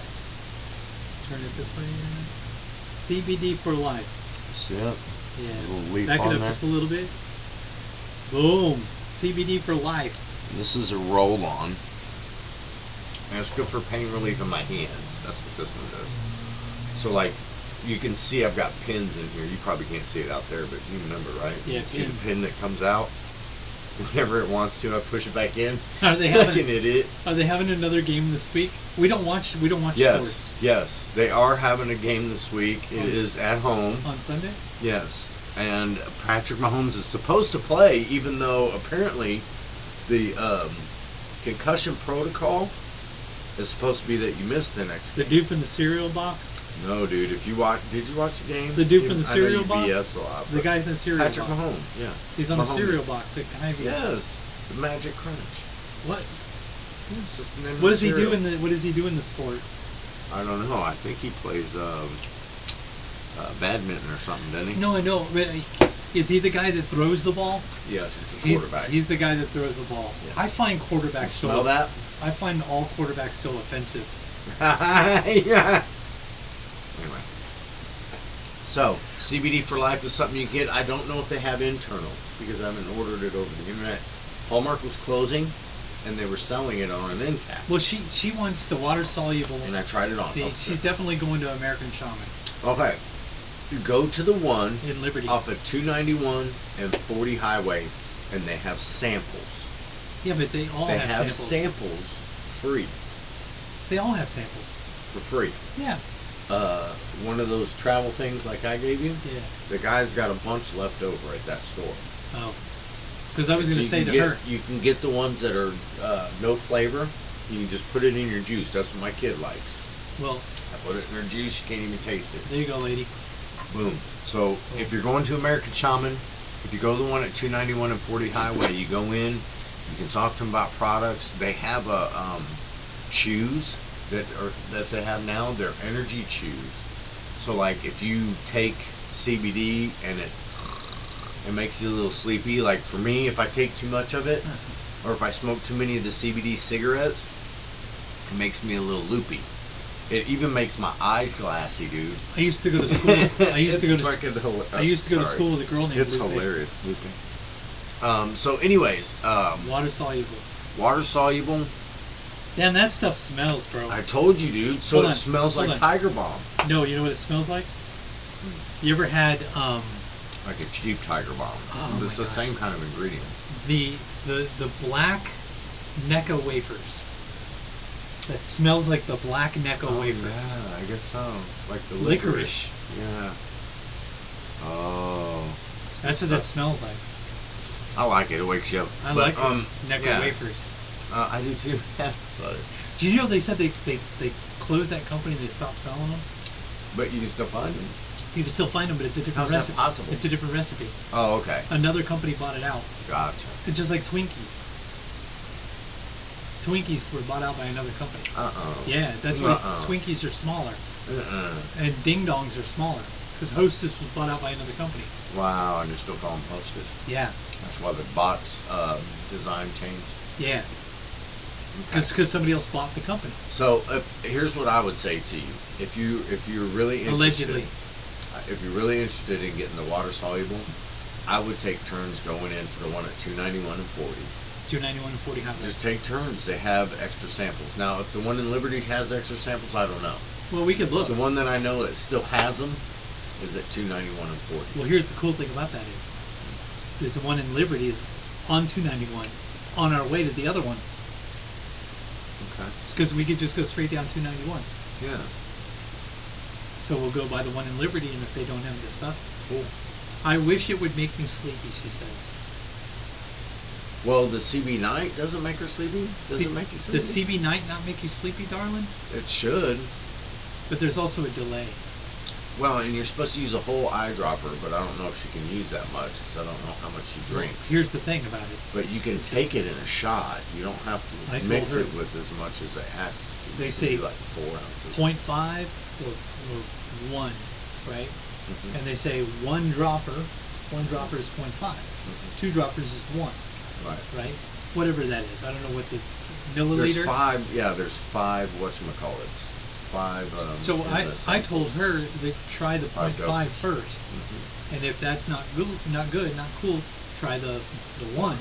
Turn it this way. CBD for Life. See it? Yeah. Little leaf Back on it up there. just a little bit. Boom. CBD for Life. This is a roll on. And it's good for pain relief in my hands. That's what this one does. So like, you can see I've got pins in here. You probably can't see it out there, but you remember, right? Yeah, you see pins. the pin that comes out? Whenever it wants to, I push it back in. Are they like having an idiot. Are they having another game this week? We don't watch Yes, sports. yes. They are having a game this week. It is at home. On Sunday? Yes. And Patrick Mahomes is supposed to play, even though apparently the concussion protocol is supposed to be that you missed the next The game. dude from the cereal box? No, dude. If you did you watch the game? The dude from the cereal I know you box? BS a lot, The guy in the cereal Patrick box. Mahomes, yeah. He's on the Mahomes. cereal box at Ivy. Yes, the Magic Crunch. What? That's just the name of What the does he do cereal. what does he do in the sport? I don't know. I think he plays badminton or something, doesn't he? No, I know. But is he the guy that throws the ball? Yes, he's the quarterback. He's the guy that throws the ball. Yes. I find quarterbacks Smell that? I find all quarterbacks so offensive. Yeah. Anyway. So, CBD for Life is something you get. I don't know if they have internal because I haven't ordered it over the internet. Hallmark was closing, and they were selling it on an end cap. Well, she wants the water soluble. And I tried it on. See, she's definitely going to American Shaman Okay. You go to the one in Liberty. off of 291 and 40 Highway, and they have samples. Yeah, but they all They have have samples. samples free. They all have samples. For free. Yeah. One of those travel things like I gave you. Yeah. The guy's got a bunch left over at that store. Oh. Because I was going to So say you to can her. you can get the ones that are no flavor, You can just put it in your juice. That's what my kid likes. Well, I put it in her juice. She can't even taste it. there you go, lady. Boom. So if you're going to American Shaman, if you go to the one at 291 and 40 Highway, you go in. You can talk to them about products. They have a chews that they have now. They're energy chews. So like if you take CBD and it makes you a little sleepy. Like for me, if I take too much of it, or if I smoke too many of the CBD cigarettes, it makes me a little loopy. It even makes my eyes glassy, dude. I used to go to school. I used to go to school with a girl named It's Lupe. hilarious, loopy. So anyways, Water soluble. water soluble. Damn, that stuff smells, bro. I told you, dude. So Hold it on, smells hold like on. Tiger Balm. No, you know what it smells like? You ever had Like a cheap Tiger Balm. Oh It's my the gosh. same kind of ingredient. the black Necco wafers? That smells like the black Necco wafer. Yeah, I guess so. Like the Licorice. Yeah. Oh. That's what that smells like. I like it. It wakes you up. I But, like Necco yeah. wafers. I do too. That's funny. Did you know they said they closed that company and they stopped selling them? But you can still find them. You can still find them, but it's a different How's that recipe. possible? It's a different recipe. Oh, okay. Another company bought it out. Gotcha. It's just like Twinkies. Twinkies were bought out by another company. Yeah, that's why Twinkies are smaller and Ding Dongs are smaller because Hostess was bought out by another company. Wow, and you still call them Hostess. Yeah, That's why the box design changed. yeah, Okay. because somebody else bought the company. So here's what I would say to you: if you're really interested, Allegedly. if you're really interested in getting the water soluble, I would take turns going into the one at 291 and 40. 291 and 40 highway. Just take turns. They have extra samples. Now, if the one in Liberty has extra samples, I don't know. Well, we could look. The one that I know that still has them is at 291 and 40. Well, here's the cool thing about that is the one in Liberty is on 291 on our way to the other one. Okay. It's because we could just go straight down 291. Yeah. So we'll go by the one in Liberty, and if they don't have the stuff, Cool. I wish it would make me sleepy. She says. Well, the CB night doesn't make her sleepy. Does it make you sleepy? Does CB night not make you sleepy, darling? It should. But there's also a delay. Well, and you're supposed to use a whole eyedropper, but I don't know if she can use that much because I don't know how much she drinks. Here's the thing about it. But you can take it in a shot. You don't have I to told mix her- it with as much as it has to. They It say could be like 4 ounces. 0.5 or 1, right? Mhm. And they say one dropper is 0.5. Mhm. 2 droppers is 1, Right. right? Whatever that is. I don't know what the milliliter. There's 5. Yeah, there's 5. Whatchamacallits. 5. So in the I told samples. her to try the 5 0.5 doses. first. Mhm. And if that's not good, not cool, try the 1.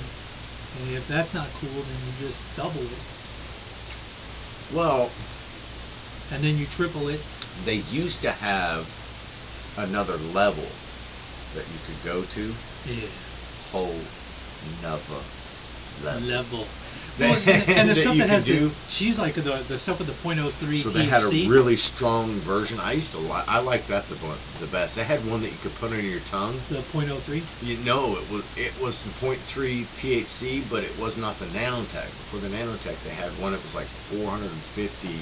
And if that's not cool, then you just double it. Well, And then you triple it. they used to have another level that you could go to. Yeah. Whole nother level. Well, and the that stuff you that has could do. she's like the stuff with the 0.03 So THC. they had a really strong version. I used to I like that the best. They had one that you could put under your tongue. The 0.03. You know, it was the 0.3 THC, but it was not the nanotech. Before the nanotech, they had one that was like 450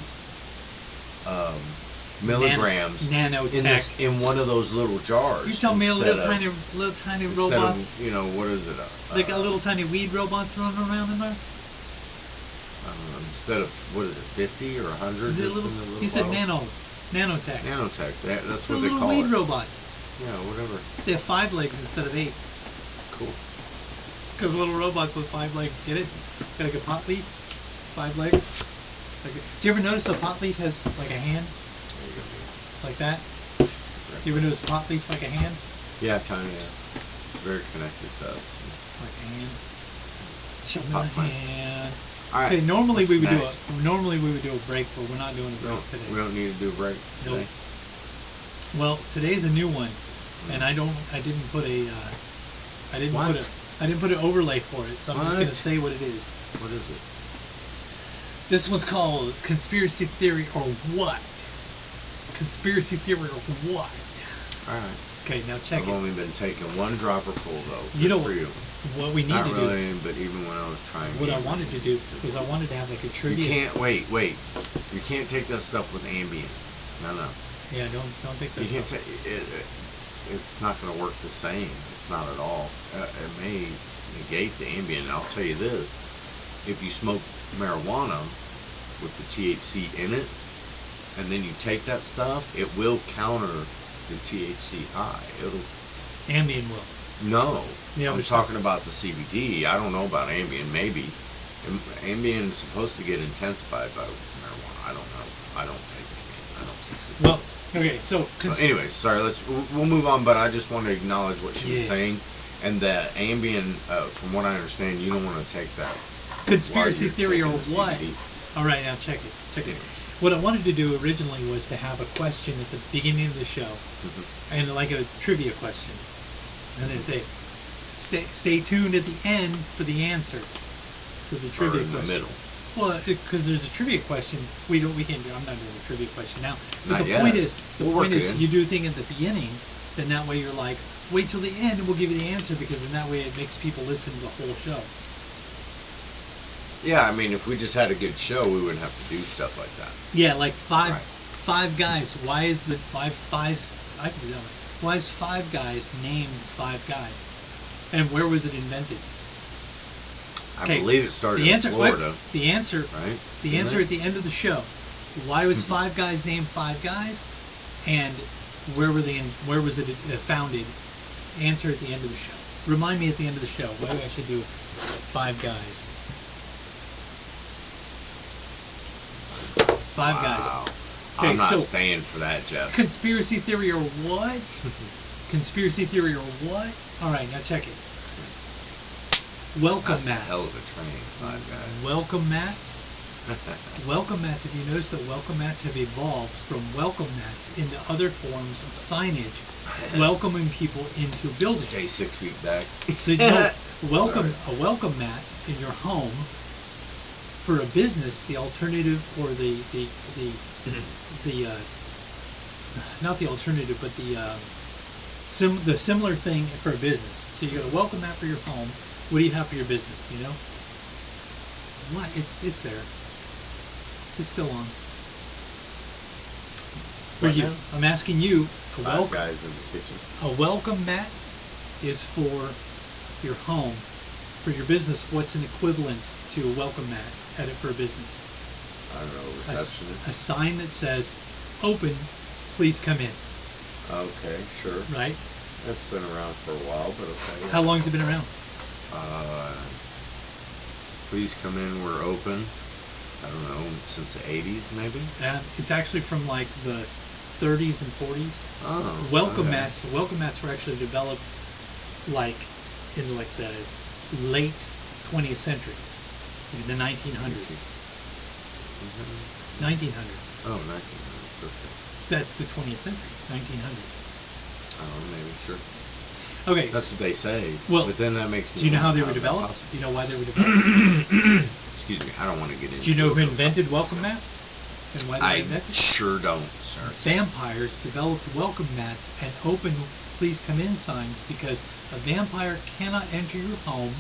milligrams Nanotech. in one of those little jars. You tell me a instead little of- tiny instead robots. Of, you know, what is it? They got little tiny weed robots running around in there. Instead of, what is it, 50 or 100? So that's they're in little, the little he said bottle? nanotech. Nanotech. That's They're what they little call weed it. robots. Yeah, whatever. They have 5 legs instead of 8. Cool. Because little robots with 5 legs, get it? Got like a pot leaf, 5 legs. Like, do you ever notice a pot leaf has like a hand, There you go. like that? You ever notice pot leaf's like a hand? Yeah, kind of. Yeah. It's very connected to us. Like a hand. Show me Pot the plant. hand. All right. Okay, normally what's we would next? normally we would do a break, but we're not doing a break today. We don't need to do a break today. Nope. Well, today's a new one, and I didn't put a I didn't put an overlay for it, so I'm just What? gonna say what it is. What is it? This one's called Conspiracy Theory or What? Conspiracy Theory or What? All right. Okay, now check I've it. only been taking one dropper full though. You know for you. what we need Not to really, but even when I was trying. do. What I wanted to do was I wanted to have like a You trivia. can't wait. You can't take that stuff with ambient. No. Yeah, don't take that You can't stuff. take it. It's not going to work the same. It's not at all. It may negate the ambient. I'll tell you this: if you smoke marijuana with the THC in it, and then you take that stuff, it will counter the THC high. Ambien will. No, The I'm other talking about the CBD. I don't know about Ambien. Maybe Ambien is supposed to get intensified by marijuana. I don't know. I don't take Ambien. I don't take CBD. Well, okay, so Anyway, sorry. We'll move on. But I just want to acknowledge what she was Yeah. saying, and that Ambien, from what I understand, you don't want to take that. conspiracy while you're theory or taking the what? CBD. All right, now check it. What I wanted to do originally was to have a question at the beginning of the show, Mhm. and like a trivia question, and then say, stay tuned at the end for the answer to the Or trivia in the question. middle. Well, because there's a trivia question, we can't do. I'm not doing the trivia question now. But Not the yet. point is, We'll work it in. you do a thing at the beginning, then that way you're like, wait till the end and we'll give you the answer, because then that way it makes people listen to the whole show. Yeah, I mean, if we just had a good show, we wouldn't have to do stuff like that. Yeah, like five Right. guys. Why is the five? I can do that one. Why is Five Guys named Five Guys? And where was it invented? I Okay, believe it started The answer, in Florida, the answer, right? the Isn't answer it? at the end of the show. Why was Five Guys named Five Guys? And where was it founded? Answer at the end of the show. Remind me at the end of the show. Maybe I should do Five Guys. Five Guys. Wow. Okay, I'm not so- staying for that, Jeff. Conspiracy theory or what? Conspiracy theory or what? All right, now check it. Welcome That's a hell mats. of a train, Five Guys. Welcome mats. Welcome mats. If you notice that welcome mats have evolved from welcome mats into other forms of signage, welcoming people into buildings. Stay 6 feet back. So a welcome mat in your home for a business, the alternative or the not the alternative, but the similar thing for a business. So you got a welcome mat for your home. What do you have for your business? Do you know? What? It's there. It's still on. For What you, now? I'm asking you. Five Guys in the kitchen. A welcome mat is for your home. For your business, what's an equivalent to a welcome mat for a business? I don't know, A receptionist. sign that says, "Open, please come in." Okay, sure. Right? That's been around for a while, but okay. Yeah. How long has it been around? Please come in, we're open. I don't know, since the 80s maybe? It's actually from like the 30s and 40s. Oh. Welcome okay. mats. Welcome mats were actually developed like in like the late 20th century, in the 1900s. 1900s. Oh, 1900s, okay. That's the 20th century. 1900s. Oh, maybe, sure. Okay. That's what they say. Well, but then that makes me do you know how wonder, they were how's that developed? possible? You know why they were developed? Excuse me, I don't want to get into Do you know it, who so invented welcome mats? And why they were I invented? sure don't, sir. Vampires developed welcome mats and open please come in signs because a vampire cannot enter your home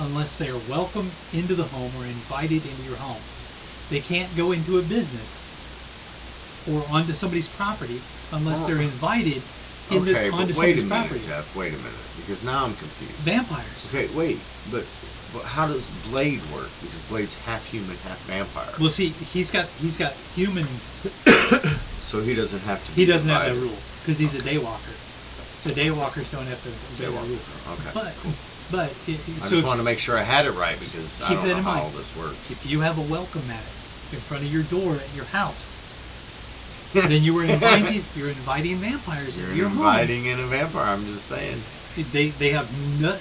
unless they are welcomed into the home or invited into your home. They can't go into a business or onto somebody's property unless they're invited onto Okay, but wait a somebody's minute, property. Jeff, wait a minute, because now I'm confused. Vampires. Okay, wait, but how does Blade work? Because Blade's half human, half vampire. Well, see, he's got human. So he doesn't have to. He be doesn't have that invited. rule because he's a daywalker. So daywalkers don't have to obey that rule. Okay. But I so just want to make sure I had it right because I keep don't that know in how mind. all this works. if you have a welcome mat in front of your door at your house, then you were inviting you're inviting vampires You're into your inviting in a vampire. I'm just saying. home. They have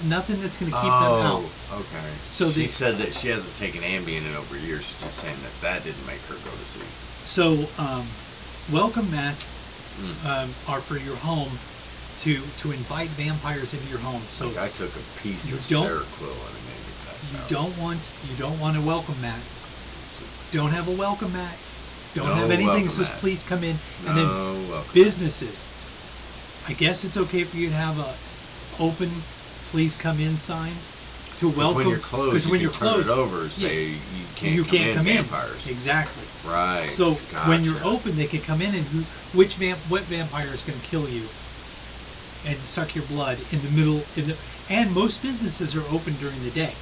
nothing that's going to keep them out. Oh, okay. So she they- said that she hasn't taken Ambien in over years. She's just saying that didn't make her go to sleep. So welcome mats Mm. are for your home to invite vampires into your home. So Like I took a piece you of don't- Seroquel and it made me pass you out. don't want a welcome mat. Don't have a welcome mat. Don't No have anything welcome that says mat. please come in. No And then welcome. businesses I guess it's okay for you to have a open, please come in sign to welcome. When you're closed, because when you're turn closed, it over and say you can't come in, vampires. Exactly. Right. So when you're gotcha. open, they can come in and what vampire is going to kill you and suck your blood in the middle and most businesses are open during the day.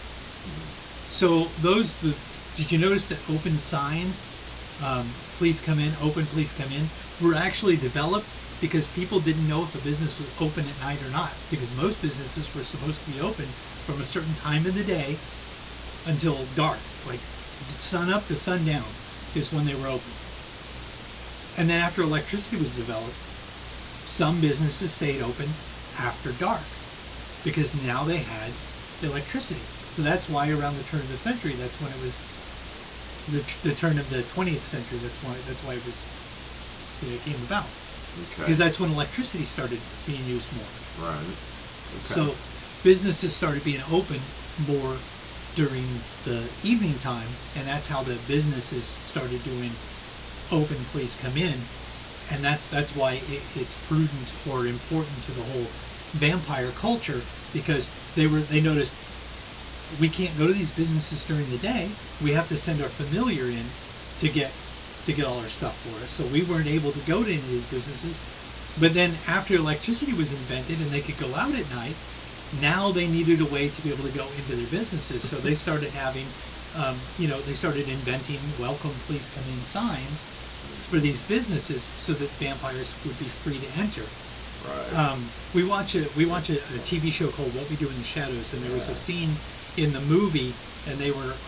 So did you notice that open signs, please come in, open, please come in, were actually developed because people didn't know if a business was open at night or not, because most businesses were supposed to be open from a certain time of the day until dark, like sun up to sundown is when they were open. And then after electricity was developed, some businesses stayed open after dark because now they had electricity. So that's why around the turn of the century, that's when it was the turn of the 20th century. That's why it came about. Okay. Because that's when electricity started being used more. Right. Okay. So businesses started being open more during the evening time, and that's how the businesses started doing open, please come in, and that's why it's prudent or important to the whole vampire culture, because they noticed we can't go to these businesses during the day. We have to send our familiar in to get all our stuff for us. So we weren't able to go to any of these businesses. But then after electricity was invented and they could go out at night, now they needed a way to be able to go into their businesses. So they started having, they started inventing welcome, please come in signs for these businesses so that vampires would be free to enter. Right. We watch a TV show called What We Do in the Shadows, and there was a scene in the movie, and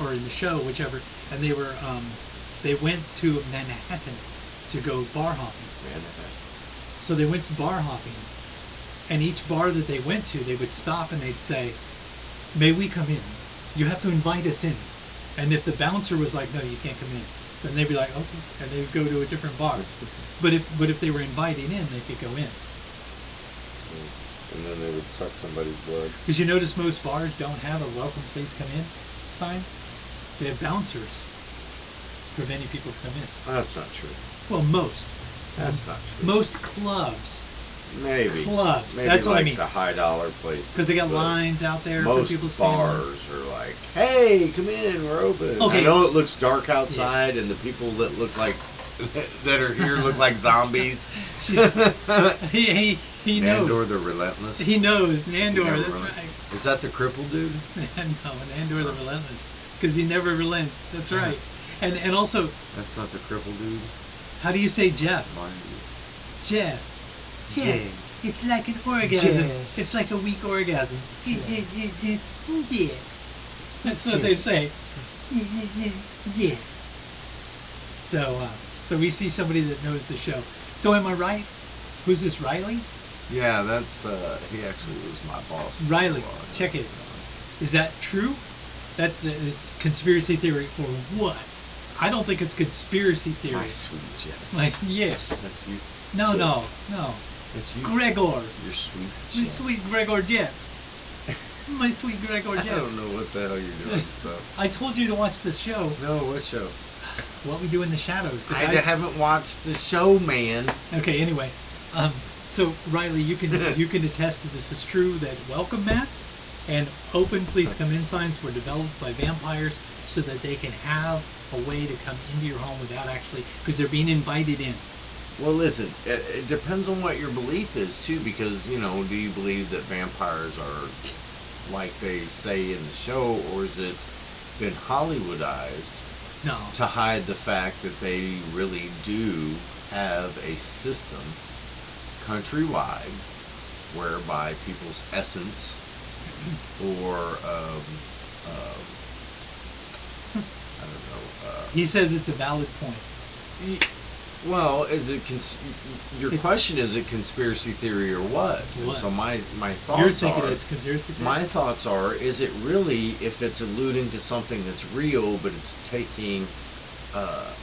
or in the show, whichever, and they went to Manhattan to go bar hopping. Manhattan. So they went to bar hopping, and each bar that they went to, they would stop and they'd say, "May we come in? You have to invite us in." And if the bouncer was like, "No, you can't come in," then they'd be like, "Okay," and they'd go to a different bar. But if they were invited in, they could go in. And then they would suck somebody's blood. Because you notice most bars don't have a welcome, please come in sign. They have bouncers preventing people from coming in. That's not true. Well, most. That's not true. Most clubs. Maybe. Clubs. Maybe That's like what I mean. The high dollar places. Because they got lines out there for people Most standing. bars are like, "Hey, come in, we're open." Okay. I know it looks dark outside, and the people that look like that are here look like zombies. He knows. Nandor the Relentless. He knows. Is he Nandor, never that's relent- right. Is that the crippled dude? No, Nandor the Relentless. Because he never relents. That's right. And also, That's not the crippled dude. how do you say Jeff? Mind Jeff. Jeff. It's like an orgasm. Jeff. It's like a weak orgasm. Yeah. That's what Jeff. they say. Yeah. So we see somebody that knows the show. So am I right? Who's this, Riley? Yeah, that's he actually was my boss. Riley, before. check it. Is that true? It's conspiracy theory or what? I don't think it's conspiracy theory. My sweet Jeff. Yes. That's you. No, Jeff. no. That's you. Gregor. Your sweet My Jeff. sweet Gregor Jeff. My sweet Gregor I Jeff. don't know what the hell you're doing. So. I told you to watch the show. No, what show? What We Do in the Shadows. The I guys... haven't watched the show, man. Okay. Anyway, so Riley, you can attest that this is true. That welcome mats and open please come in signs were developed by vampires so that they can have a way to come into your home without actually, because they're being invited in. Well, listen, it depends on what your belief is, too, because, do you believe that vampires are like they say in the show, or is it been Hollywoodized No. to hide the fact that they really do have a system countrywide whereby people's essence or, I don't know. He says it's a valid point. Well, your question is it conspiracy theory or what? And What? so my thoughts You're thinking are, it's conspiracy theory? my thoughts are, is it really, if it's alluding to something that's real, but it's taking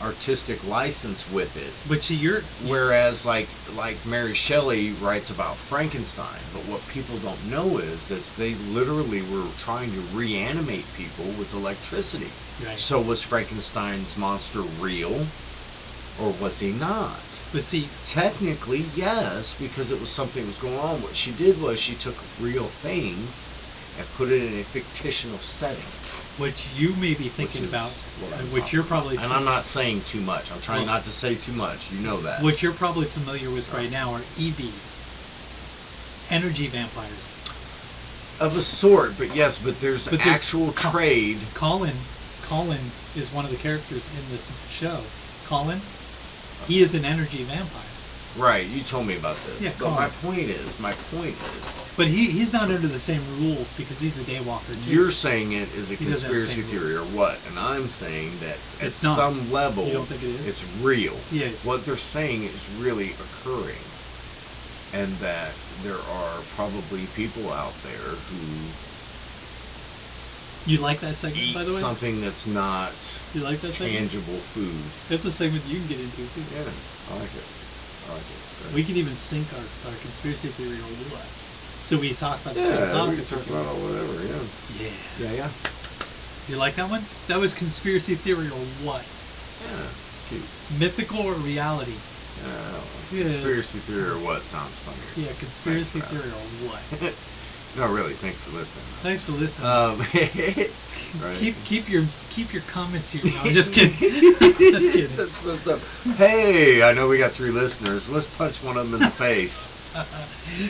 artistic license with it? But see, Whereas, like Mary Shelley writes about Frankenstein, but what people don't know is that they literally were trying to reanimate people with electricity. Right. So was Frankenstein's monster real? Or was he not? But see, technically, yes, because it was something that was going on. What she did was she took real things and put it in a fictional setting. what you may be thinking about, which you're probably... And I'm not saying too much. I'm trying not to say too much. You know that. What you're probably familiar with right now are EVs. Energy vampires. Of a sort, but yes, but there's actual trade. Colin is one of the characters in this show. Colin, he is an energy vampire. Right, you told me about this. Yeah, but Colin. my point is. But he's not under the same rules because he's a daywalker too. You're saying it is a He doesn't have the conspiracy same theory rules. or what? And I'm saying that at It's not. some level, You don't think it is? it's real. Yeah. What they're saying is really occurring. And that there are probably people out there who You like that segment, eat by the way? something that's not You like that segment? tangible food. That's a segment you can get into too. Yeah, I like it. It's great. We could even sync our conspiracy theory or what. So we talk about the yeah, same we can topics. talk about whatever, Yeah. Yeah. Do you like that one? That was conspiracy theory or what? Yeah, it's cute. Mythical or reality? Yeah. Conspiracy theory or what sounds funnier. Yeah, conspiracy Thanks, theory or what? No, really, thanks for listening. Thanks for listening. Right. Keep your comments here. No, I'm just kidding. Just kidding. That's hey, I know we got 3 listeners. Let's punch one of them in the face.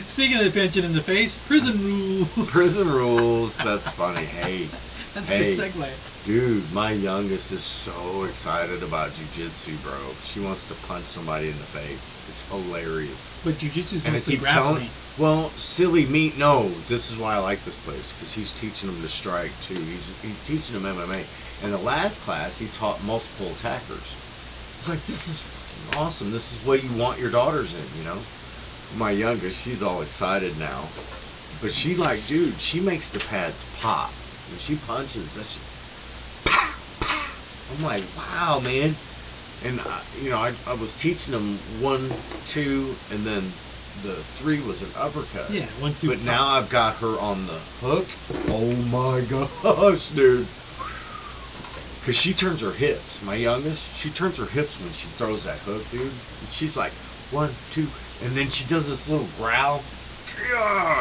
Speaking of punching in the face, prison rules. Prison rules. That's funny. Hey. That's a good segue. Dude, my youngest is so excited about jujitsu, bro. She wants to punch somebody in the face. It's hilarious. But jujitsu's And I mostly keep grappling. well, silly me. No, this is why I like this place, because he's teaching them to strike too. He's teaching them MMA. In the last class, he taught multiple attackers. It's like, this is fucking awesome. This is what you want your daughters in, you know. My youngest, she's all excited now, but she dude, she makes the pads pop when she punches. That's pow, pow. I'm like, wow, man. And I was teaching them 1, 2, and then the 3 was an uppercut. Yeah, 1, 2. But now I've got her on the hook. Oh my gosh, dude. Because she turns her hips. My youngest, she turns her hips when she throws that hook, dude. And she's like, 1, 2, and then she does this little growl.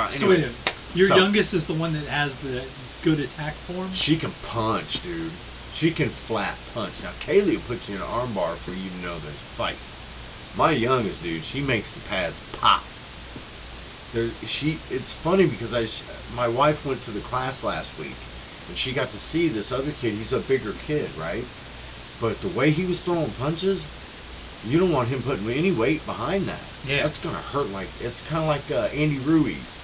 So wait a minute. Your youngest is the one that has the good attack form? She can punch, dude. She can flat punch. Now, Kaylee will put you in an armbar for you to know there's a fight. My youngest, dude, she makes the pads pop. It's funny because my wife went to the class last week, and she got to see this other kid. He's a bigger kid, right? But the way he was throwing punches, you don't want him putting any weight behind that. Yeah. That's going to hurt. It's kind of like Andy Ruiz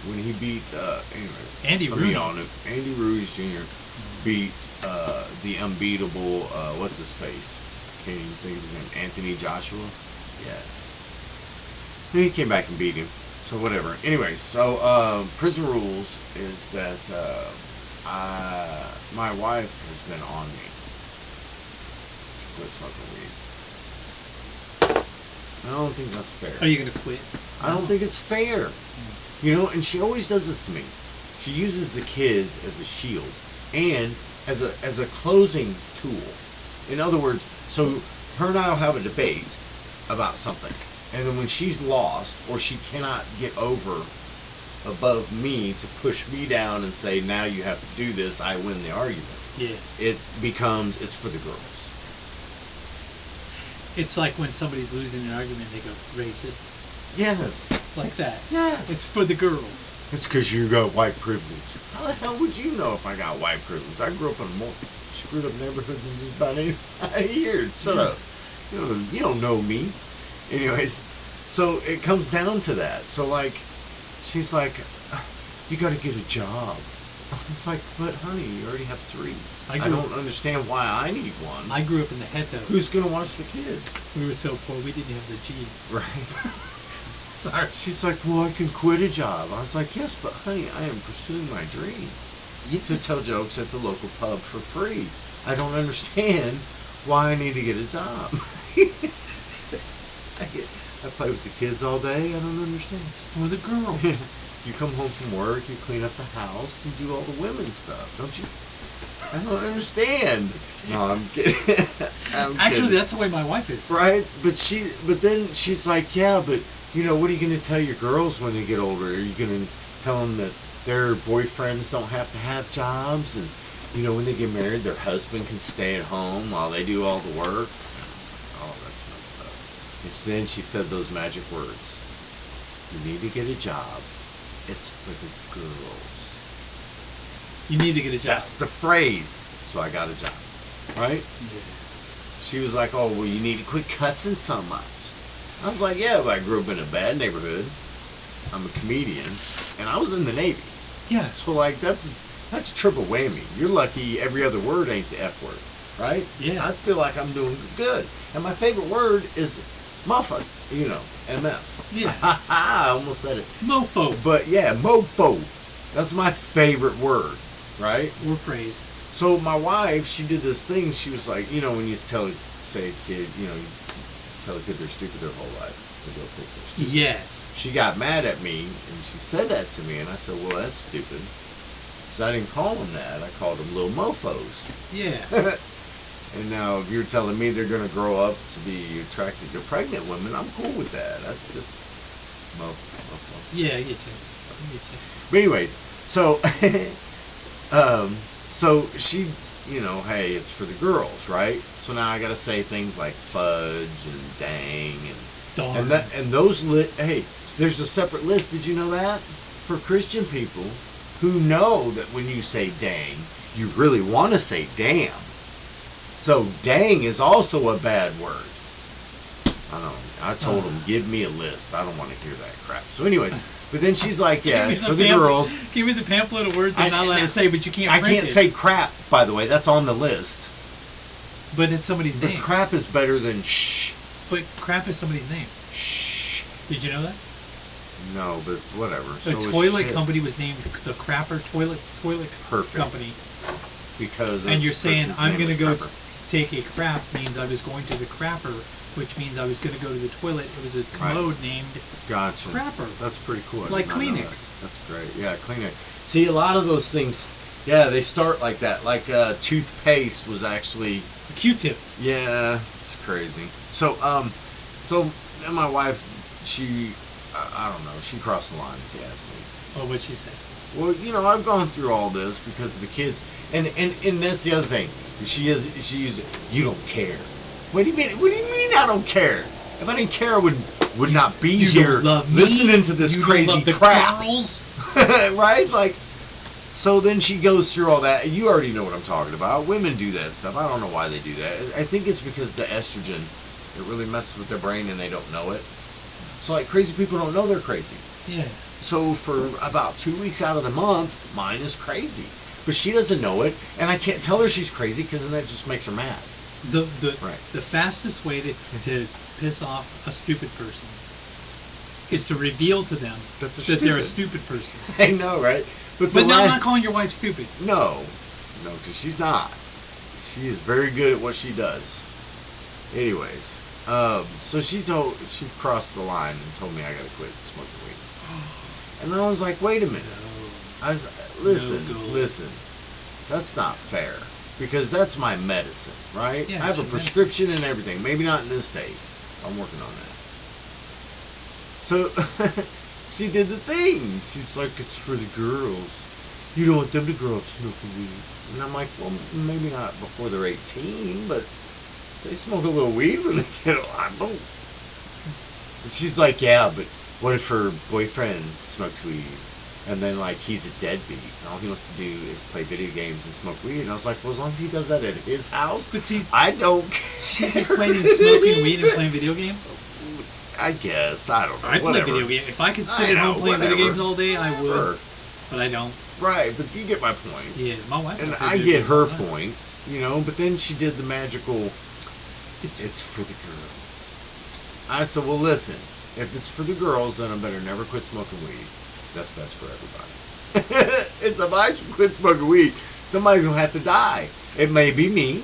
when he beat, anyways. Andy some of Ruiz. y'all knew. Andy Ruiz Jr. beat the unbeatable, what's his face? I can't even think of his name. Anthony Joshua? Yeah. And he came back and beat him. So whatever. Anyways, so prison rules is that my wife has been on me to quit smoking weed. I don't think that's fair. Are you going to quit? I don't think it's fair. You know, and she always does this to me. She uses the kids as a shield and as a closing tool. In other words, so her and I will have a debate about something. And then when she's lost or she cannot get over above me to push me down and say, now you have to do this, I win the argument. Yeah. It becomes, it's for the girls. It's like when somebody's losing an argument, they go, racist. Yes. Like that. Yes. It's for the girls. It's because you got white privilege. How the hell would you know if I got white privilege? I grew up in a more screwed up neighborhood than just about any year. Shut up. You don't know me. Anyways, so it comes down to that. So she's like, you got to get a job. I was like, but honey, you already have 3. I don't understand why I need one. I grew up in the ghetto. Who's gonna watch the kids? We were so poor, we didn't have the G. Right. Sorry. She's like, well, I can quit a job. I was like, yes, but honey, I am pursuing my dream to tell jokes at the local pub for free. I don't understand why I need to get a job. I play with the kids all day. I don't understand. It's for the girls. You come home from work, you clean up the house, and do all the women's stuff, don't you? I don't understand. No, I'm kidding. Actually, that's the way my wife is. Right? But then she's like, yeah, but, you know, what are you going to tell your girls when they get older? Are you going to tell them that their boyfriends don't have to have jobs? And, you know, when they get married, their husband can stay at home while they do all the work? I was like, oh, that's messed up. And then she said those magic words. You need to get a job. It's for the girls. You need to get a job. That's the phrase. So I got a job. Right? Yeah. She was like, oh, well, you need to quit cussing so much. I was like, yeah, but I grew up in a bad neighborhood. I'm a comedian. And I was in the Navy. Yeah. So, like, that's triple whammy. You're lucky every other word ain't the F word. Right? Yeah. I feel like I'm doing good. And my favorite word is mofo. You know, MF. Yeah. I almost said it. Mofo. But, yeah, mofo. That's my favorite word. Right? Or phrase. So my wife, she did this thing. She was like, you know, when you say a kid, you know, you tell a kid they're stupid their whole life, they don't think they're stupid. Yes. She got mad at me, and she said that to me, and I said, well, that's stupid. So I didn't call them that. I called them little mofos. Yeah. And now, if you're telling me they're going to grow up to be attracted to pregnant women, I'm cool with that. That's just mofos. Yeah, I get you. But anyways, so... So she, you know, hey, it's for the girls, right? So now I gotta say things like fudge and dang and Darn. and those hey, there's a separate list. Did you know that? For Christian people who know that when you say dang, you really want to say damn. So dang is also a bad word. I don't know. I told them, give me a list. I don't want to hear that crap. So anyway, but then she's like, yeah, it's for the girls. Give me the pamphlet of words I'm not allowed to say, but you can't print I can't it. say crap, by the way. That's on the list. But it's somebody's But name. crap is better than shh. But crap is somebody's name. Shh. Did you know that? No, but whatever. The toilet company was named the Crapper Toilet Perfect. Company. Because And you're saying, person's I'm name going is to go Crapper. take a crap means I was going to the crapper, which means I was going to go to the toilet. It was a commode named Gotcha. Crapper. That's pretty cool. I Like did not know Kleenex. that. That's great. Yeah, Kleenex. See, a lot of those things, yeah, they start like that. Like toothpaste was actually... A Q-tip. Yeah, it's crazy. So and my wife, she, I don't know, she crossed the line, if you ask me. Oh, what'd she say? Well, you know, I've gone through all this because of the kids, and that's the other thing. She used, you don't care. What do you mean? What do you mean I don't care? If I didn't care, I would not be here listening to this crazy crap. Girls? Right? Like, so then she goes through all that. You already know what I'm talking about. Women do that stuff. I don't know why they do that. I think it's because the estrogen, it really messes with their brain and they don't know it. So like crazy people don't know they're crazy. Yeah. So for about 2 weeks out of the month, mine is crazy. But she doesn't know it, and I can't tell her she's crazy because then that just makes her mad. The Right. the fastest way to piss off a stupid person is to reveal to them That they're a stupid person. I know, right? But now I'm not calling your wife stupid. No, because she's not. She is very good at what she does. Anyways, so she crossed the line and told me I gotta quit smoking weed. And I was like, wait a minute. I was, listen. That's not fair. Because that's my medicine, right? Yeah, I have a it's your prescription and everything. Maybe not in this state. I'm working on that. So she did the thing. She's like, it's for the girls. You don't want them to grow up smoking weed. And I'm like, well, maybe not before they're 18, but they smoke a little weed when they get older. And she's like, yeah, but what if her boyfriend smokes weed? And then, like, he's a deadbeat, and all he wants to do is play video games and smoke weed. And I was like, well, as long as he does that at his house, But see, I don't care. she's equating smoking weed and playing video games. I guess. I don't know. I play Whatever. video games. If I could sit I at home know, playing video whatever. games all day, I would. Whatever. But I don't. Right, but you get my point. Yeah, my wife. And plays I video get games her all the time. point, you know, but then she did the magical, it's for the girls. I said, well, listen, if it's for the girls, then I better never quit smoking weed, because that's best for everybody. It's if I quit smoking weed, somebody's going to have to die. It may be me.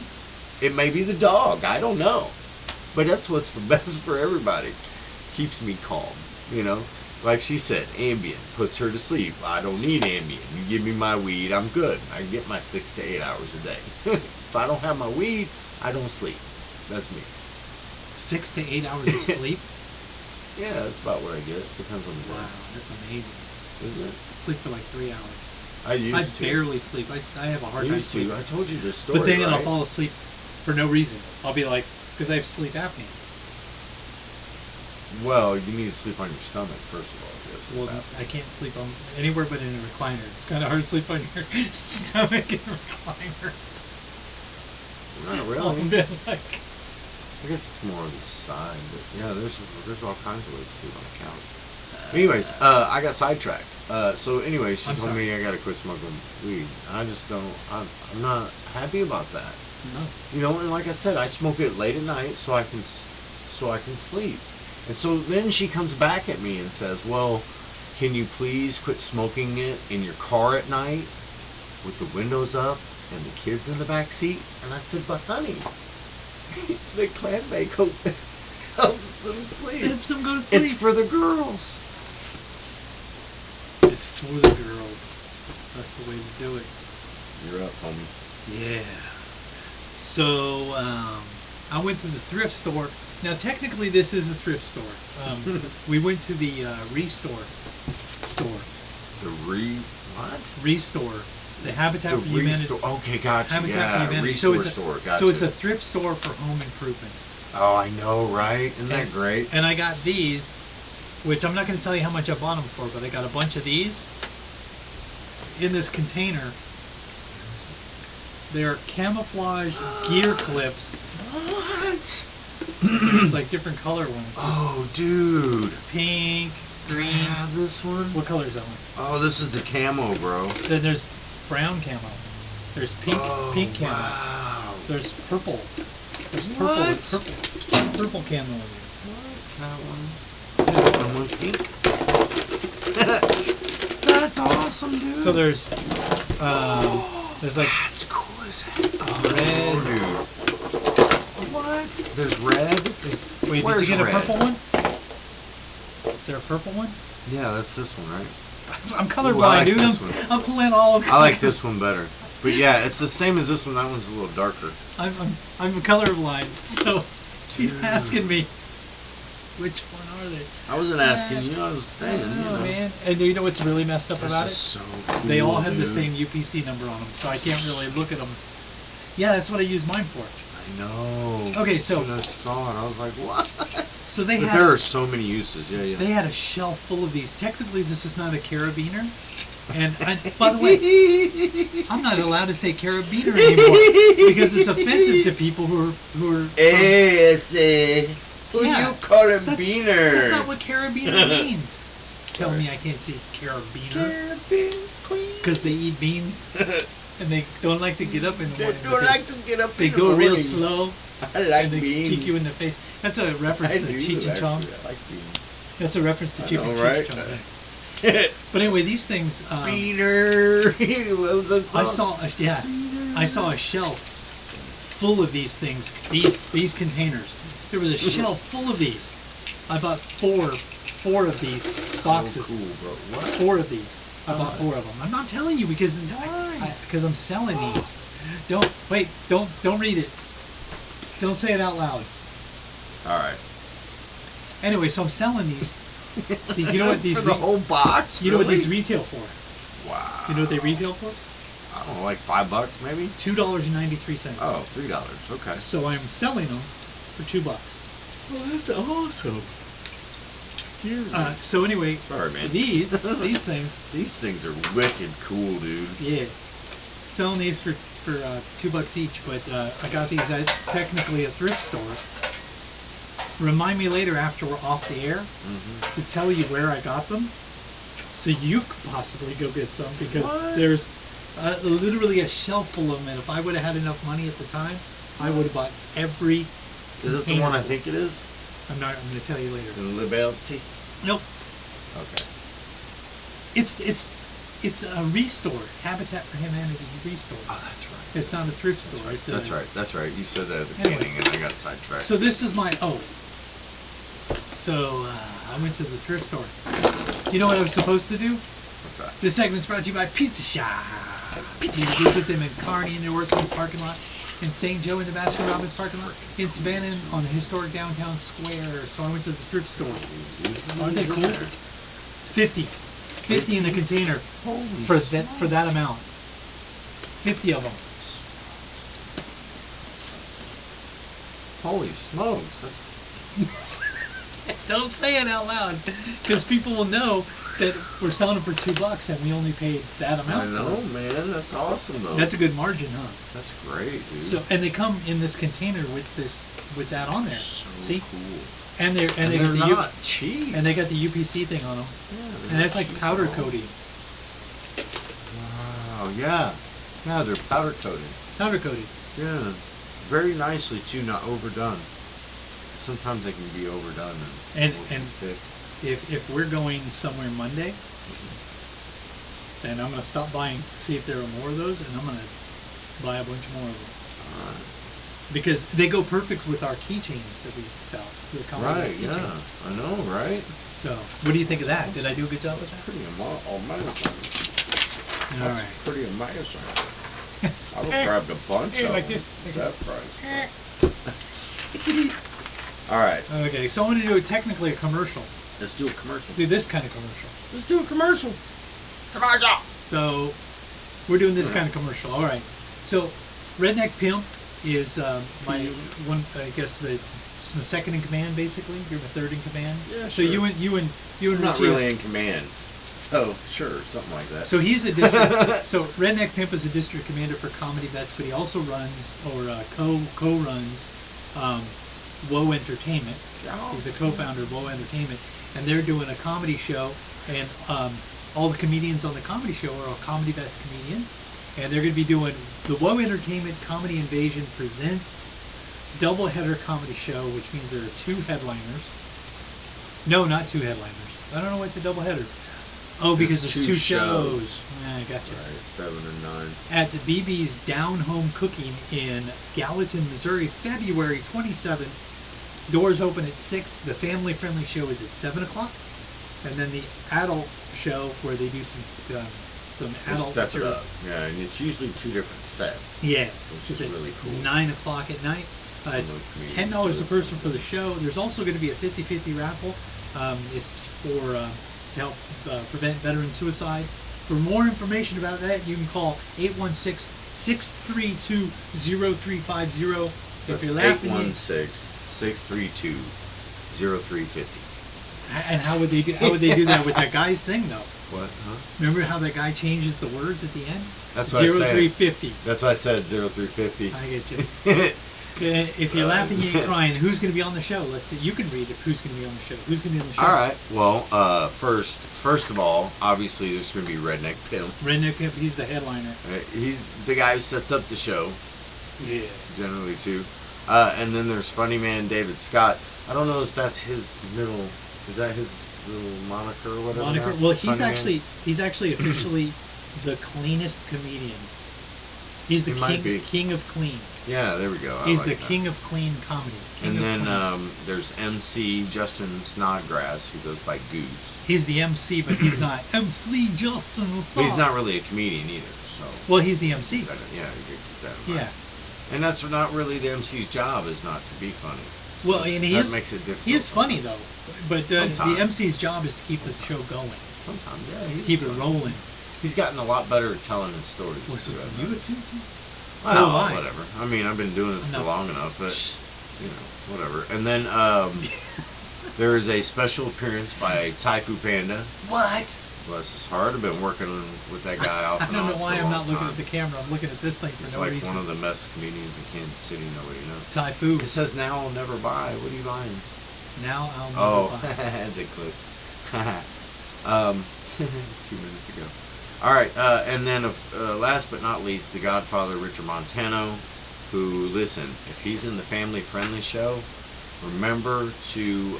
It may be the dog. I don't know. But that's what's best for everybody. Keeps me calm, you know. Like she said, Ambien puts her to sleep. I don't need Ambien. You give me my weed, I'm good. I get my 6 to 8 hours a day. If I don't have my weed, I don't sleep. That's me. 6 to 8 hours of sleep? Yeah, that's about what I get. Depends on the day. Wow, that's amazing. Isn't it? I sleep for like 3 hours. I barely sleep. I have a hard time sleeping. I told you this story, But then right? I'll fall asleep for no reason. I'll be like, because I have sleep apnea. Well, you need to sleep on your stomach, first of all. If you have sleep Well, apnea. I can't sleep on anywhere but in a recliner. It's kind of hard to sleep on your stomach in a recliner. Not really. I'll be like, I guess it's more on the side, but yeah, there's all kinds of ways to sleep on the couch. Anyways, I got sidetracked. So anyway, she told me I gotta quit smoking weed. I just don't. I'm not happy about that. no. You know, and like I said, I smoke it late at night so I can sleep. And so then she comes back at me and says, "Well, can you please quit smoking it in your car at night with the windows up and the kids in the back seat?" And I said, "But honey, the clanbake helps them sleep. Helps them go to sleep. It's for the girls." It's for the girls. That's the way to do it. You're up, homie. Yeah. So I went to the thrift store. Now, technically, this is a thrift store. We went to the Restore store. The what? Restore. The Habitat The for Humanity. Restore. Okay, gotcha. Habitat for Yeah, Humanity. Restore store. Gotcha. So it's a thrift store for home improvement. Oh, I know, right? Isn't that great? And I got these, which I'm not going to tell you how much I bought them for, but I got a bunch of these in this container. They're camouflage gear clips. What? There's like different color ones. There's Oh, dude. pink, Can I green. have this one? What color is that one? Oh, this is the camo, bro. Then there's brown camo. There's pink camo. Wow. There's purple. There's purple. What? Purple camo in here. That one. That one pink. That's awesome, dude. So there's like That's cool as heck. red. Dude. What? There's red. Wait, Where's did you get red? a purple one? Is there a purple one? Yeah, that's this one, right? I'm Ooh, I colorblind, like dude. this I'm, one. I'm pulling all of. I like this one better. But yeah, it's the same as this one. That one's a little darker. I'm colorblind, so he's Dude. asking me which one are they? I wasn't asking you. I was saying. Oh man! And you know what's really messed up This about is it? so cool, They all have the dude. same UPC number on them, so I can't really look at them. Yeah, that's what I use mine for. I know. Okay, so- When I saw it, I was like, what? So they But had there are so many uses. Yeah, yeah. they had a shelf full of these. Technically, this is not a carabiner. And by the way, I'm not allowed to say carabiner anymore because it's offensive to people who are. Hey, I say, who Yeah, you carabiner? That's not what carabiner means. Tell me I can't say carabiner Carabiner queen. because they eat beans and they don't like to get up in the They morning. but don't like to get up They in the go real morning. slow I like and they beans. kick you in the face. That's a reference I to do, Cheech and Chong. actually. I like beans. That's a reference to I Cheech know, and right? Chong. But anyway, these things. Beaner. What was that song? I saw a shelf full of these things. These containers. There was a shelf full of these. I bought four of these boxes. So cool, bro. What? 4 of these. I bought 4 of them. I'm not telling you because I'm selling these. Don't read it. Don't say it out loud. All right. Anyway, so I'm selling these. You know what these for the whole box? You know what really? these retail for? Wow. Do you know what they retail for? I don't know, like $5 maybe. $2.93. Oh, $3. Okay. So I'm selling them for $2. Oh, that's awesome. So anyway, Sorry, man. these things, These things are wicked cool, dude. yeah, selling these for $2 each. But I got these at technically a thrift store. Remind me later after we're off the air to tell you where I got them, so you could possibly go get some because What? there's literally a shelf full of them. And if I would have had enough money at the time, I would have bought every. Is it the container one I full. think it is? I'm going to tell you later. The Liberty. Nope. Okay. It's a restore, Habitat for Humanity restore. Oh, that's right. It's not a thrift store. It's That's right. That's right. You said that at the Anyway. beginning, and I got sidetracked. So this is my So I went to the thrift store. You know what I was supposed to do? What's that? This segment's brought to you by Pizza Shop. You can visit them in Kearney in their Workman's parking lot, in St. Joe in the Baskin Robbins parking lot, in Savannah on the historic downtown square. So I went to the thrift store. Aren't they cool? 50 in the container for that amount. 50 of them. Holy smokes! That's Don't say it out loud, because people will know that we're selling them for $2 and we only paid that amount. I know, man. That's awesome, though. That's a good margin, huh? That's great, dude. So, and they come in this container with that on there. So See? cool. And they They're got the not cheap. and they got the UPC thing on them. Yeah, And that's like cheap powder at all. coating. Wow, yeah. Yeah, they're powder coated. Powder coated. Yeah. Very nicely, too, not overdone. Sometimes they can be overdone and a little And too thick. if we're going somewhere Monday, then I'm gonna stop buying, see if there are more of those, and I'm gonna buy a bunch more of them. Alright. Because they go perfect with our keychains that we sell. The Comedy Right, Bets yeah. keychains. I know, right? So, what do you think of that? Did I do a good job with that? Pretty amazing. All That's right. pretty amazing. I would grab a bunch of like them this, like at that this. price. Alright, Okay, so I want to do technically a commercial. let's do a commercial. Do this kind of commercial. Let's do a commercial. Commercial! So, we're doing this kind of commercial. All right. So, Redneck Pimp is my one. I guess my second in command, basically. You're my third in command. Yeah, So sure. you and I'm not Richie. really in command. So, sure, something like that. So he's a district. So Redneck Pimp is a district commander for Comedy Bets, but he also runs or co-runs Woe Entertainment. Oh. He's a co-founder of Woe Entertainment, and they're doing a comedy show, and all the comedians on the comedy show are all Comedy Bets comedians, and they're going to be doing the Woe Entertainment Comedy Invasion Presents doubleheader comedy show, which means there are two headliners. No, not two headliners. I don't know why it's a doubleheader. Oh, because It's it's two two shows. shows. Yeah, I gotcha. Right, 7 and 9. At BB's Down Home Cooking in Gallatin, Missouri, February 27th. Doors open at 6. The family-friendly show is at 7 o'clock. And then the adult show, where they do some They adult step it material. up. Yeah, and it's usually 2 different sets. Yeah, Which it's is at really cool. 9 o'clock at night. Some It's of the comedians $10 a do it, person some for the show. There's also going to be a 50-50 raffle. It's for to help prevent veteran suicide. For more information about that, you can call 816-632-0350. If you're laughing, 816-632-0350. and how would they do that with that guy's thing though? What? Huh? Remember how that guy changes the words at the end? That's what I said. 0350. That's why I said 0350. I get you. If you're laughing, you ain't crying. Who's going to be on the show? Let's see. You can read if who's going to be on the show. Who's going to be on the show? All right. Well, first of all, obviously there's going to be Redneck Pimp. Redneck Pimp. He's the headliner. He's the guy who sets up the show, Yeah. generally too. And then there's Funny Man David Scott. I don't know if that's his middle. Is that his little moniker or whatever? Moniker. now? Well, he's Funny actually officially the cleanest comedian. He's the He might be. king of clean. Man. Yeah, there we go. I He's like the that. king of clean comedy. King And of then clean. there's MC Justin Snodgrass, who goes by Goose. He's the MC, but he's not MC Justin. What's But he's up? not really a comedian either. So Well, he's the MC. yeah, you could keep that in mind. Yeah. And that's not really the MC's job, is not to be funny. So Well, and he that is. makes it difficult. He is funny though, but the Sometimes. MC's job is to keep the show going, Sometimes, yeah. to he's keep it funny. rolling. He's gotten a lot better at telling his stories. Listen, too, I've you noticed. too. Well, So have I. whatever. I mean, I've been doing this for Enough. long enough that, whatever. And then there is a special appearance by Taifu Panda. What? Bless his heart. I've been working with that guy off I and don't on know why for a I'm long not looking time. at the camera. I'm looking at this thing He's for no like reason. one of the best comedians in Kansas City. Nobody knows. Taifu. It says now I'll never buy. What are you buying? Now I'll never Oh, buy. the clips. 2 minutes ago. All right, and then last but not least, the Godfather Richard Montano, who, listen, if he's in the family-friendly show, remember to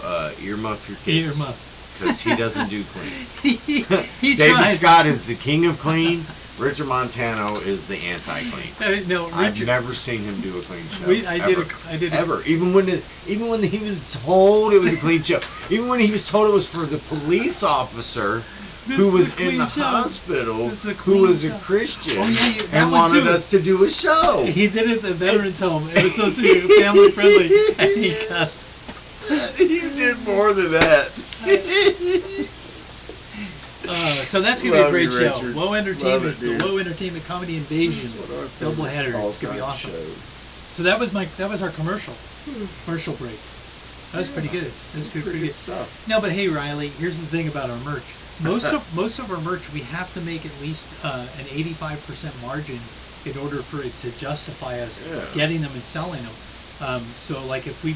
earmuff your kids. Earmuff. Because he doesn't do clean. he David tries. Scott is the king of clean, Richard Montano is the anti-clean. No, I've Richard. never seen him do a clean show. I did. Ever. Even when he was told it was a clean show. Even when he was told it was for the police officer who was in the hospital, who was a Christian, and wanted us to do a show. He did it at the veterans home. It was supposed to be family friendly, and he cussed. You did more than that. So that's gonna be a great show. Richard. Low entertainment, Love it, the Low Entertainment Comedy Invasion double header. It's gonna be awesome. Shows. So that was our commercial break. That was pretty good. That was pretty good stuff. No, but hey, Riley, here's the thing about our merch. Most of our merch, we have to make at least an 85% margin in order for it to justify us getting them and selling them. So like if we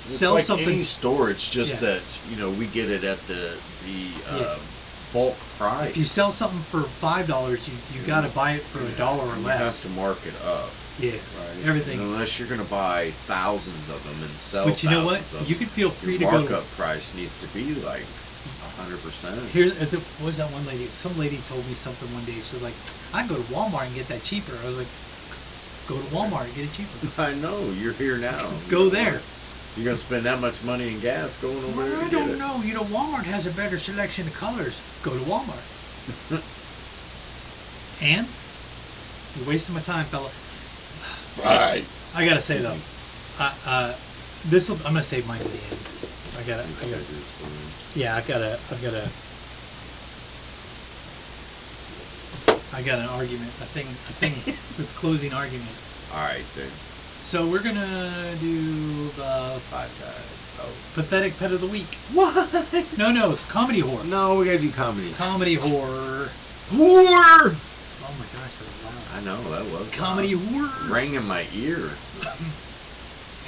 sell like something, any store, it's just that we get it at the bulk price. If you sell something for $5, you got to buy it for $1 or less. You have to mark it up. Yeah, right. Everything. And unless you're going to buy thousands of them and sell. But you know what? Of them, you can feel free to go. Markup price needs to be like 100%. Here's what was that one lady? Some lady told me something one day. She was like, "I can go to Walmart and get that cheaper." I was like, "Go to Walmart and get it cheaper." I know you're here now. Go there. You're gonna spend that much money in gas going over there. Well, I don't know. Walmart has a better selection of colors. Go to Walmart. And you're wasting my time, fella. Right. I gotta say though, I'm gonna save mine to the end. I gotta. Yeah, I've got an argument. A thing for the closing argument. All right then. So we're gonna do the Five Guys. Oh. Pathetic Pet of the Week. What? No, it's comedy horror. No, we gotta do comedy. Comedy horror. Horror. Oh my gosh, that was loud. I know that was comedy loud. horror. Rang in my ear.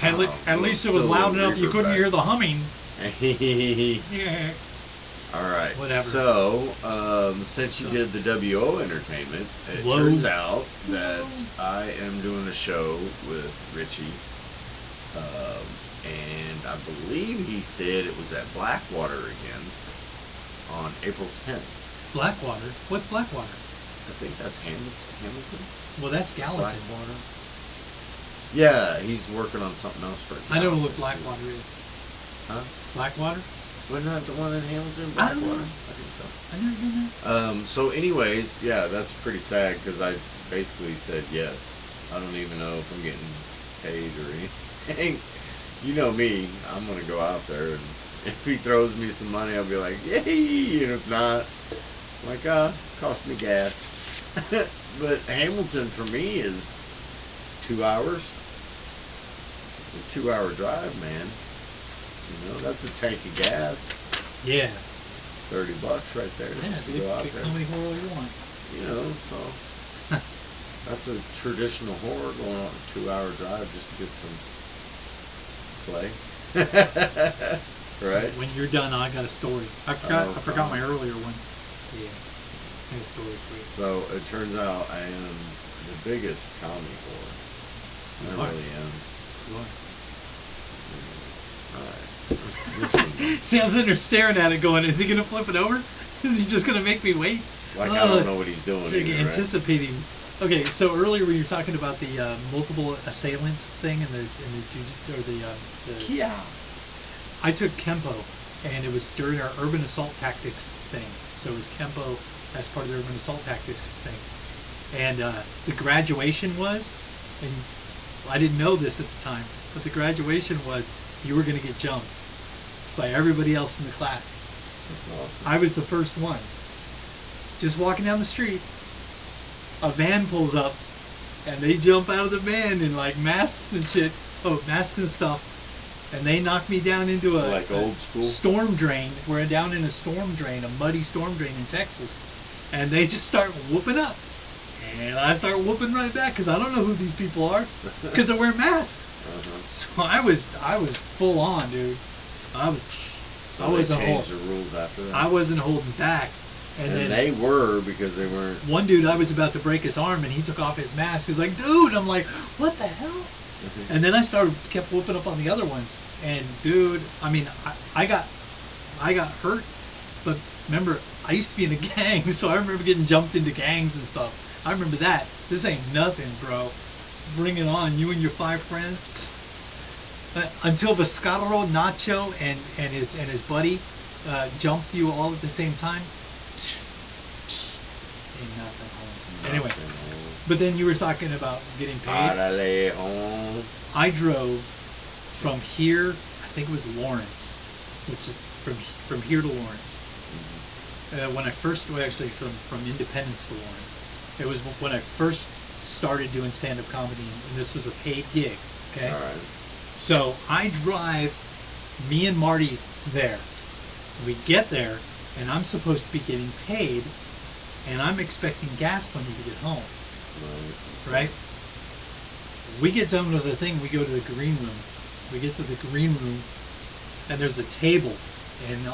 At least it was loud enough you couldn't hear the humming. Yeah. All right. Whatever. So, since you did the WO entertainment, it turns out that I am doing a show with Richie, and I believe he said it was at Blackwater again on April 10th. Blackwater? What's Blackwater? I think that's Hamilton. Well, that's Gallatin. Blackwater. Yeah, he's working on something else for I don't know what Blackwater is. Huh? Blackwater? Wasn't that the one in Hamilton? I don't know. I think so. I've never done that. So anyways, yeah, that's pretty sad because I basically said yes. I don't even know if I'm getting paid or anything. You know me, I'm going to go out there, and if he throws me some money, I'll be like, yay! And if not, I'm like, cost me gas. But Hamilton for me is 2 hours. It's a 2-hour drive, man. That's a tank of gas. Yeah. It's $30 right there just to go out there. Comedy horror you want. So that's a traditional horror going on a 2-hour drive just to get some play. Right? When you're done, I got a story. I forgot my earlier one. Yeah. I got a story for you. So it turns out I am the biggest comedy horror. I really am. You are. Alright. See, I'm sitting there staring at it going, is he going to flip it over? Is he just going to make me wait? Like I don't know what he's doing either, anticipating. Right? Okay, so earlier when you were talking about the multiple assailant thing and the jiu-jitsu, or the yeah. I took Kempo, and it was during our urban assault tactics thing. So it was Kempo as part of the urban assault tactics thing. And the graduation was, and I didn't know this at the time, but the graduation was you were going to get jumped by everybody else in the class. That's awesome. I was the first one. Just walking down the street, a van pulls up, and they jump out of the van in like masks and shit. Oh, masks and stuff. And they knocked me down into like old school storm drain. We're down in a storm drain, a muddy storm drain in Texas. And they just start whooping up. And I start whooping right back because I don't know who these people are because they're wearing masks. So I was full on, dude. So they changed the rules after that. I wasn't holding back. And then they were because they weren't. One dude, I was about to break his arm, and he took off his mask. He's like, dude, I'm like, what the hell? And then I kept whooping up on the other ones. And dude, I mean, I got hurt, but Remember, I used to be in a gang, so I remember getting jumped into gangs and stuff. I remember that. This ain't nothing, bro. Bring it on, you and your 5 friends. Until Viscaro, Nacho, and his buddy jump you all at the same time. Ain't nothing, Holmes. Anyway, but then you were talking about getting paid. I drove from here, I think it was Lawrence, which is from here to Lawrence. When I first, actually from Independence to Lawrence. It was when I first started doing stand-up comedy, and this was a paid gig. Okay. All right. So I drive me and Marty there. We get there, and I'm supposed to be getting paid, and I'm expecting gas money to get home. Right? We get done with the thing, we go to the green room. We get to the green room, and there's a table, and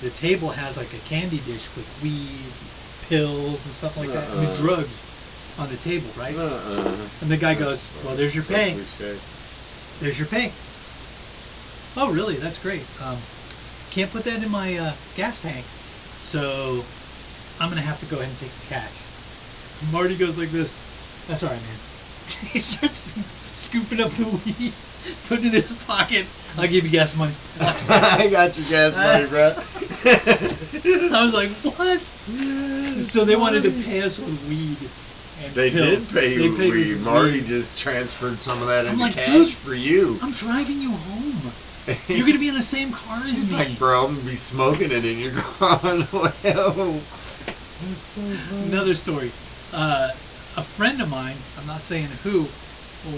the table has like a candy dish with weed, pills, and stuff like that, with drugs on the table, right? And the guy goes, well, there's your pay. There's your pay. Oh, really? That's great. Can't put that in my gas tank, so I'm going to have to go ahead and take the cash. Marty goes like this. That's all right, man. He starts scooping up the weed, putting it in his pocket. I'll give you gas money. I got your gas money, bro. I was like, what? So they wanted to pay us with weed. And they pills. did pay you with weed. Marty just transferred some of that into cash for you. I'm driving you home. You're going to be in the same car as He's me. like, bro, I'm going to be smoking it in your car on the way home. That's so funny. Another story. A friend of mine, I'm not saying who,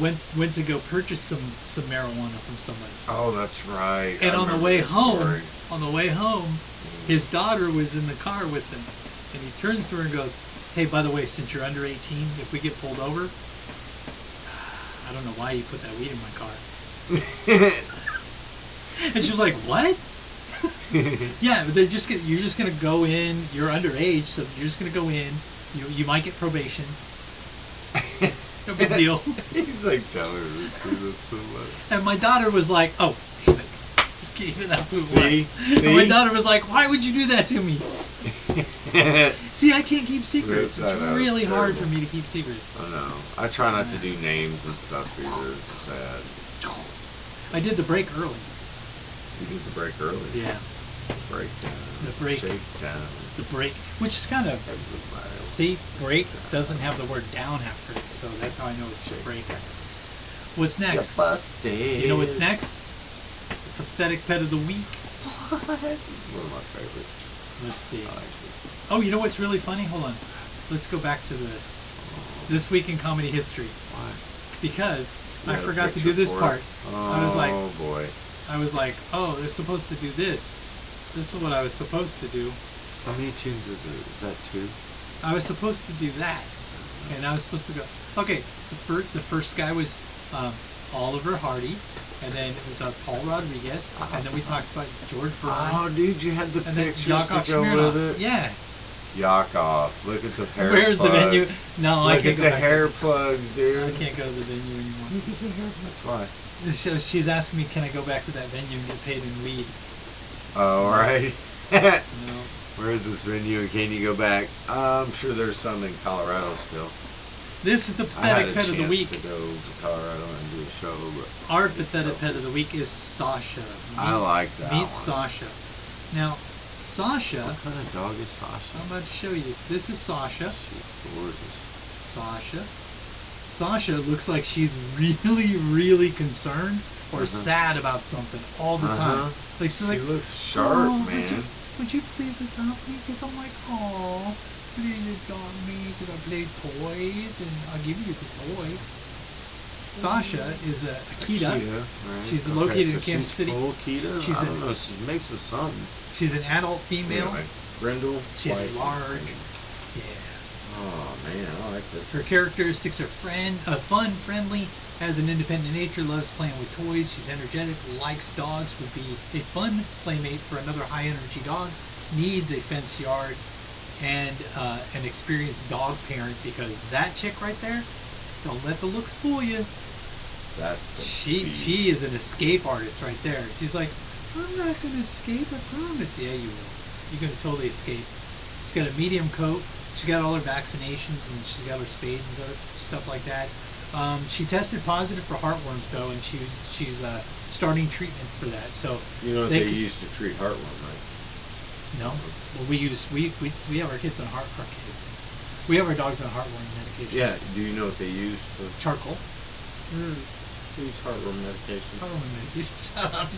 went to go purchase some marijuana from somebody. Oh, that's right. And on the way home, his daughter was in the car with him, and he turns to her and goes, "Hey, by the way, since you're under 18, if we get pulled over, I don't know why you put that weed in my car." And she was like, "What?" Yeah, but you're just gonna go in. You're underage, so you're just gonna go in. You might get probation. No big deal. He's like, tell her this, dude, that's so much. And my daughter was like, "Oh, damn it, just gave it up." See? And my daughter was like, "Why would you do that to me?" See, I can't keep secrets. It's really hard for me to keep secrets. I know. I try not to do names and stuff either. It's sad. I did the break early. You did the break early? Yeah. Breakdown. The break. Shakedown. The break, which is kind of... See, break doesn't have the word down after it, so that's how I know it's the break. What's next? You know what's next? The pathetic pet of the week. What? This is one of my favorites. Let's see. I like this one. Oh, you know what's really funny? Hold on. Let's go back to This Week in Comedy History. Why? Because I forgot to do this part. Oh, I was like, boy. I was like, oh, they're supposed to do this. This is what I was supposed to do. How many tunes is it? Is that 2? I was supposed to do that, and I was supposed to go. Okay, the first guy was Oliver Hardy, and then it was Paul Rodriguez, and then we talked about George Burns. Oh, dude, you had the and then pictures to Yakov go Smirnoff. with it. Yeah. Yakov, look at the hair Where's plugs. the venue? No, I look can't at go the back hair there. plugs, dude. I can't go to the venue anymore. Look at the hair plugs. Why? So she's asking me, can I go back to that venue and get paid in weed? Oh, right. No. Where is this venue? Can you go back? I'm sure there's some in Colorado still. This is the pathetic pet of the week. I had a chance to go to Colorado and do a show. But Our pathetic pet of the week is Sasha. I like that Meet one. Sasha. Now, Sasha, What kind of dog is Sasha? I'm about to show you. This is Sasha. She's gorgeous. Sasha looks like she's really, really concerned or sad about something all the time. Like she's She like, looks sharp, "Oh, man. Would you please adopt me? Because I'm like, oh, please adopt me because I play toys and I'll give you the toy. Sasha is a Akita. Right. She's located in so Kansas she's City. Full Akita? She's I don't know. She makes with something. She's an adult female. Anyway, Grendel. She's wife. large. Yeah. Oh man, I like this. Her characteristics are fun, friendly, has an independent nature, loves playing with toys, she's energetic, likes dogs, would be a fun playmate for another high-energy dog, needs a fenced yard, and an experienced dog parent, because that chick right there, don't let the looks fool you. That's a She beast. is an escape artist right there. She's like, I'm not going to escape, I promise. Yeah, you will. you're gonna totally escape. She's got a medium coat. She got all her vaccinations and she's got her spade and stuff like that. She tested positive for heartworms though, and she's starting treatment for that. So you know what they use to treat heartworm, right? No. Well, we have our kids on we have our dogs on heartworm medications. Yeah. Do you know what they use to charcoal? They use heartworm medication. Heartworm medication. Shut up.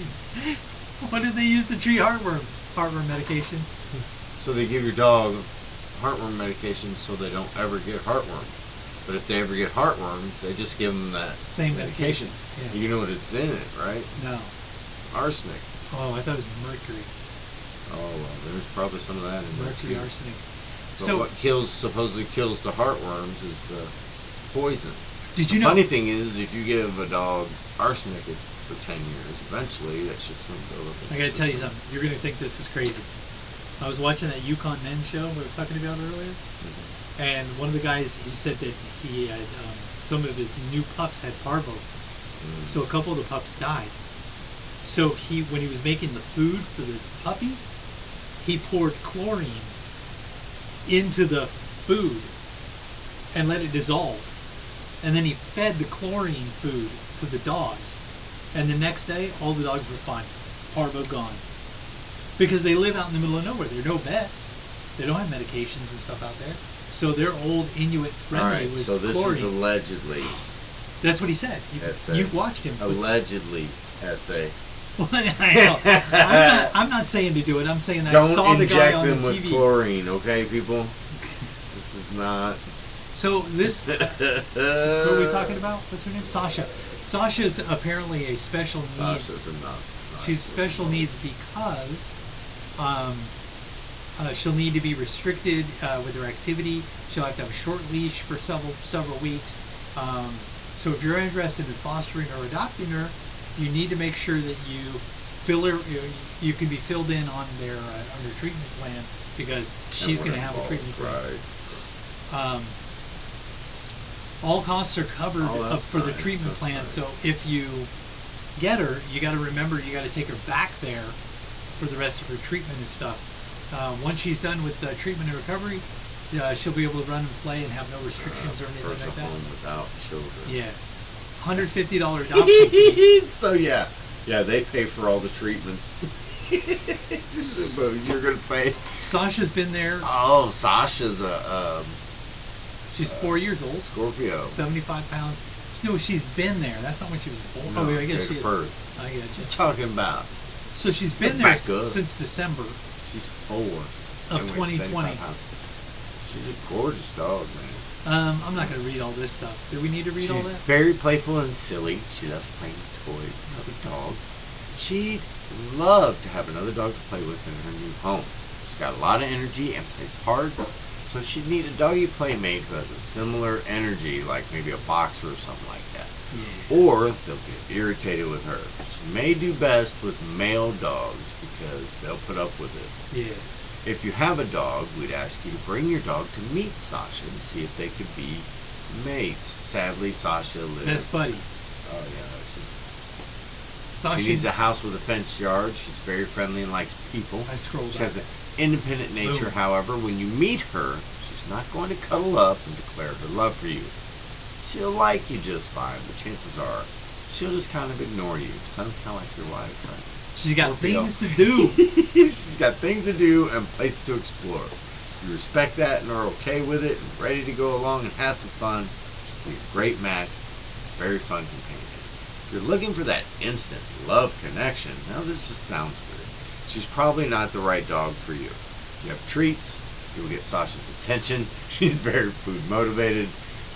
What did they use to treat heartworm? Heartworm medication. So they give your dog heartworm medication so they don't ever get heartworms. But if they ever get heartworms, they just give them that same medication. Yeah. You know what it's in it, right? No. It's arsenic. Oh, I thought it was mercury. Oh, well, there's probably some of that in there mercury, too. arsenic. But so what supposedly kills the heartworms is the poison. Did you the know? Funny thing is, if you give a dog arsenic for 10 years, eventually that shit's gonna build up. I gotta tell you something. You're gonna think this is crazy. I was watching that Yukon Men show we was talking about earlier, and one of the guys, he said that he had some of his new pups had parvo, so a couple of the pups died. So when he was making the food for the puppies, he poured chlorine into the food and let it dissolve, and then he fed the chlorine food to the dogs, and the next day all the dogs were fine, parvo gone. Because they live out in the middle of nowhere. There are no vets. They don't have medications and stuff out there. So their old Inuit remedy was so this chlorine. is allegedly. That's what he said. You watched him. Allegedly, essay. Well, I know. I'm not saying to do it. I'm saying I saw the guy on the TV. Don't inject them with chlorine, okay, people? This is not. So this. What are we talking about? What's her name? Sasha. Sasha's apparently a special needs. Sasha's a narcissist. She's special needs because she'll need to be restricted with her activity. She'll have to have a short leash for several weeks. So if you're interested in fostering or adopting her, you need to make sure that you fill her. You can be filled in on their treatment plan because she's going to have a treatment plan. Right. All costs are covered for the treatment plan. Nice. So if you get her, you got to remember you got to take her back there for the rest of her treatment and stuff. Once she's done with treatment and recovery, she'll be able to run and play and have no restrictions or anything like that. Home without children. Yeah, $150 adoption fee. So yeah, they pay for all the treatments. So you're gonna pay. Sasha's been there. Oh, Sasha's she's 4 years old. Scorpio. 75 pounds. No, she's been there. That's not when she was born. No, I guess she is. Birth. I get you. What you talking about? So she's been there since December. She's 4 of 2020. She's a gorgeous dog, man. I'm not going to read all this stuff. Do we need to read all that? She's very playful and silly. She loves playing with toys and other dogs. She'd love to have another dog to play with in her new home. She's got a lot of energy and plays hard, so she'd need a doggy playmate who has a similar energy, like maybe a boxer or something like that. Yeah. Or they'll get irritated with her. She may do best with male dogs because they'll put up with it. Yeah. If you have a dog, we'd ask you to bring your dog to meet Sasha and see if they could be mates. Sadly, Sasha lives... Best buddies. Oh, yeah, that too. Sasha... She needs a house with a fenced yard. She's very friendly and likes people. I scrolled She back. has an independent nature. Boom. However, when you meet her, she's not going to cuddle up and declare her love for you. She'll like you just fine, but chances are she'll just kind of ignore you. Sounds kind of like your wife, right? She's got Scorpio. things to do. She's got things to do and places to explore. If you respect that and are okay with it and ready to go along and have some fun, she'll be a great match, very fun companion. If you're looking for that instant love connection, now this just sounds weird. She's probably not the right dog for you. If you have treats, you'll get Sasha's attention. She's very food motivated.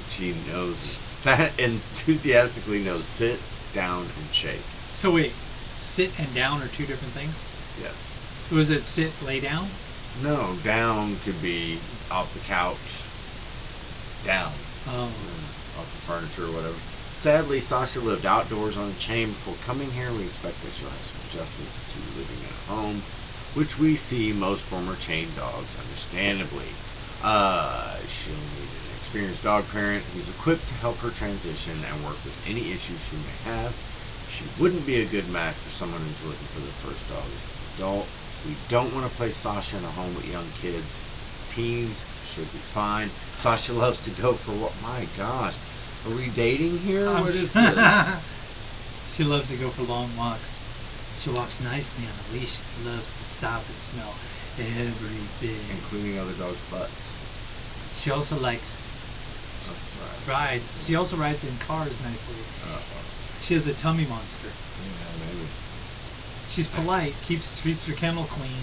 She knows that enthusiastically knows sit, down, and shake. So wait, sit and down are two different things? Yes. Was it sit, lay down? No, down could be off the couch. Down. Oh. Off the furniture or whatever. Sadly, Sasha lived outdoors on a chain before coming here. We expect that she'll have some adjustments to living at home, which we see most former chain dogs, understandably. She'll need an experienced dog parent who's equipped to help her transition and work with any issues she may have. She wouldn't be a good match for someone who's looking for their first dog as an adult. We don't want to place Sasha in a home with young kids. Teens should be fine. Sasha loves to go for what? My gosh. Are we dating here? What is this? She loves to go for long walks. She walks nicely on a leash. Loves to stop and smell everything. Including other dogs' butts. She also likes rides. She also rides in cars nicely. She has a tummy monster. Yeah, maybe. She's polite, keeps her kennel clean,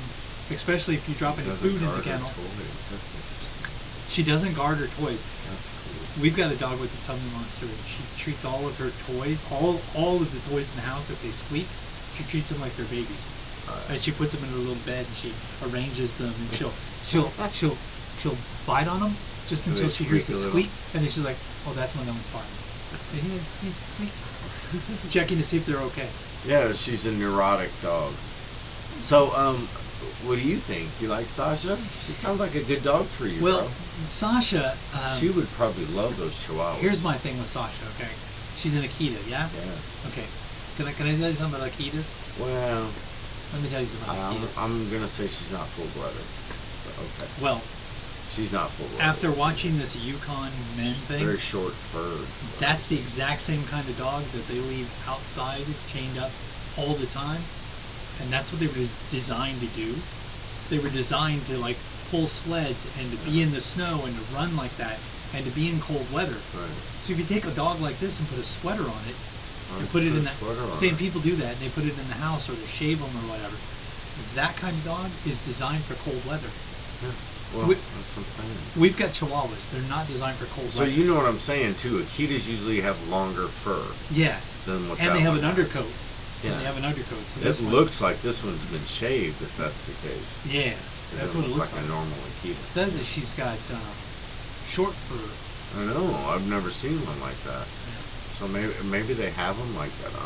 especially if you drop any food in the kennel. Toys. That's interesting. She doesn't guard her toys. That's cool. We've got a dog with a tummy monster, and she treats all of her toys, all of the toys in the house, if they squeak, she treats them like they're babies. And she puts them in her little bed, and she arranges them, and she'll bite on them just until she hears the squeak, and then she's like, "Oh, that's when that one's fine." Squeak. Checking to see if they're okay. Yeah, she's a neurotic dog. So, what do you think? You like Sasha? She sounds like a good dog for you, Well, bro. Sasha... she would probably love those chihuahuas. Here's my thing with Sasha, okay? She's an Akita, yeah? Yes. Okay. Can I tell you something about Akitas? Well, Let me tell you something about Akitas. I'm going to say she's not full-blooded. But okay. Well, She's not full-blooded. after watching this Yukon men thing, Very short-furred. that's the exact same kind of dog that they leave outside, chained up all the time. And that's what they were designed to do. They were designed to, like, pull sleds and to be in the snow and to run like that and to be in cold weather. Right. So if you take a dog like this and put a sweater on it, and put it in the... Same people do that, and they put it in the house or they shave them or whatever. That kind of dog is designed for cold weather. Yeah. Well, that's what I'm saying. We've got Chihuahuas. They're not designed for cold So weather. you know what I'm saying, too. Akitas usually have longer fur. Yes. Than what And that they have one an has. undercoat. Yeah. And they have an undercoat. So This looks like this one's been shaved, if that's the case. Yeah, that's what it looks like. like. A normal Akita. It says that she's got short fur. I know. I've never seen one like that. Yeah. So maybe they have them like that. I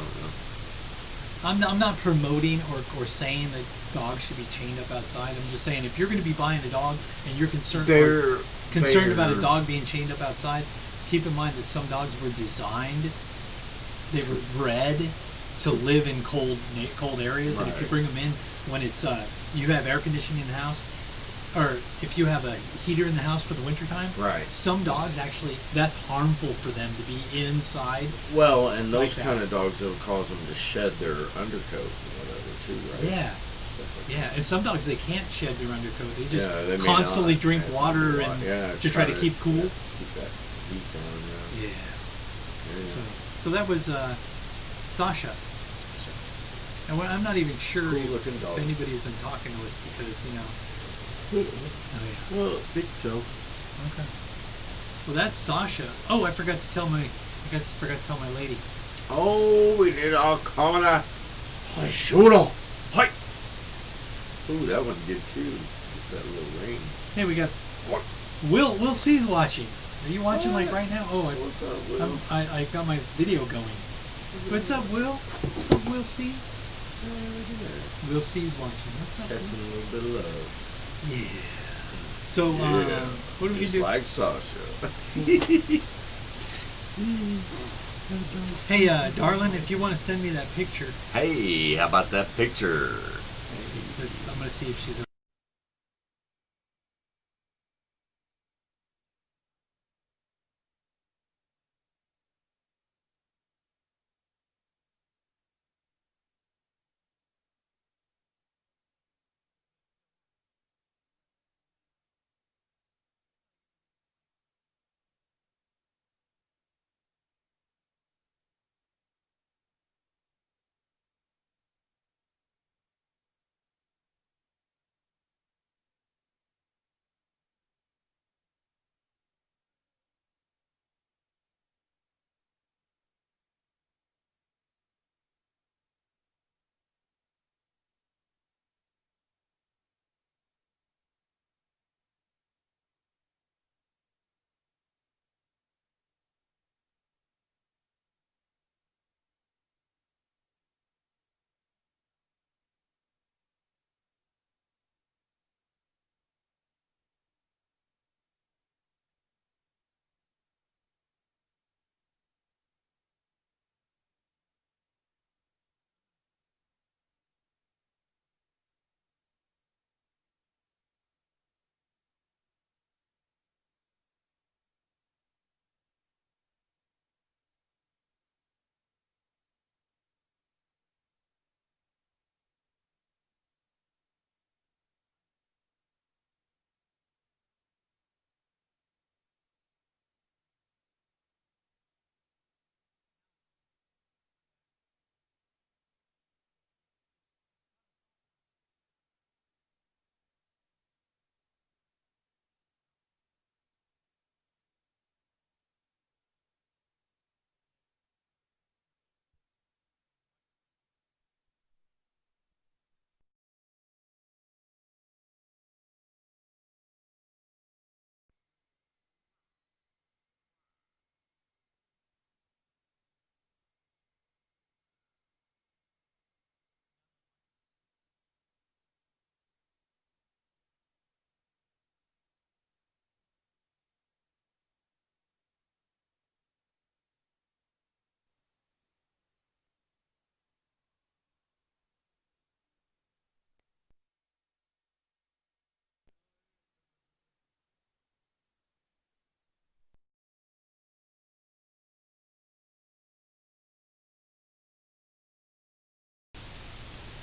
don't know. I'm not promoting or saying that dogs should be chained up outside. I'm just saying if you're going to be buying a dog and you're concerned about a dog being chained up outside, keep in mind that some dogs were designed, they were bred to live in cold areas, and if you bring them in when it's you have air conditioning in the house, or if you have a heater in the house for the wintertime, right? Some dogs actually, that's harmful for them to be inside. Well, and those like kind of dogs, it'll cause them to shed their undercoat or whatever too, right? Yeah. Stuff like Yeah, and some dogs, they can't shed their undercoat. They just they may constantly not. drink water to try to keep cool. Keep that heat down. Yeah. So that was Sasha. And I'm not even sure if anybody's been talking to us because, you know. Oh, yeah. Well, I think so. Okay. Well, that's Sasha. Oh, I forgot to tell my lady. Oh, we did all call her Judo. Hi. Ooh, that one did too. It's that little rain. Hey, we got What? Will C's watching. Are you watching like right now? Oh, what's up, Will? I got my video going. What's up, Will? What's up, Will C? Will C's watching. What's up, Catching Will? a little bit of love. Yeah. So, what are we Just gonna do? like Sasha. Hey, darling, if you want to send me that picture. Hey, how about that picture? I'm gonna see if she's.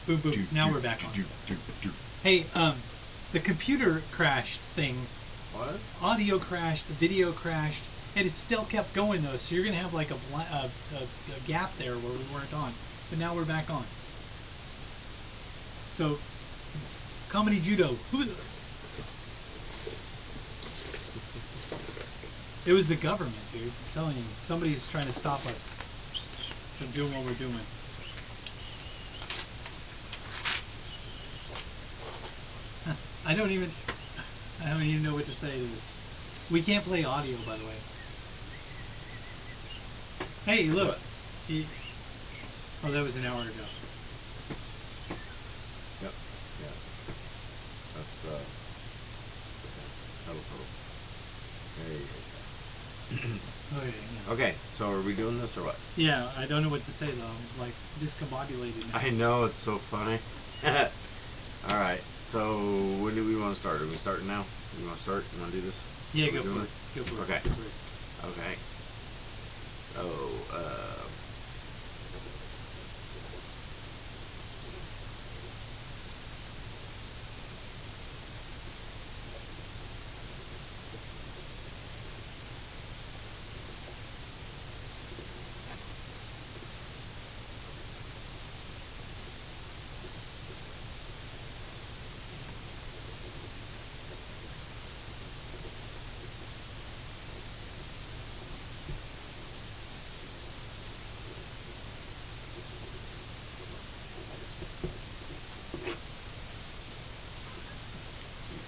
Boom, boom. Now we're back on. Hey, the computer crashed thing. What? Audio crashed, the video crashed, and it still kept going though. So you're gonna have like a gap there where we weren't on, but now we're back on. So, comedy judo. It was the government, dude. I'm telling you, somebody's trying to stop us from doing what we're doing. I don't even know what to say to this. We can't play audio, by the way. Hey, look. What? Oh, that was an hour ago. Yep. Yeah. That's that'll go. There you go. Okay. Yeah. Okay, so are we doing this or what? Yeah, I don't know what to say though. I'm like discombobulated now. I know, it's so funny. Alright, so when do we want to start? Are we starting now? You want to start? You want to do this? Yeah, Are we go doing for it. this? Go for it. Okay. Go for it. Okay. So,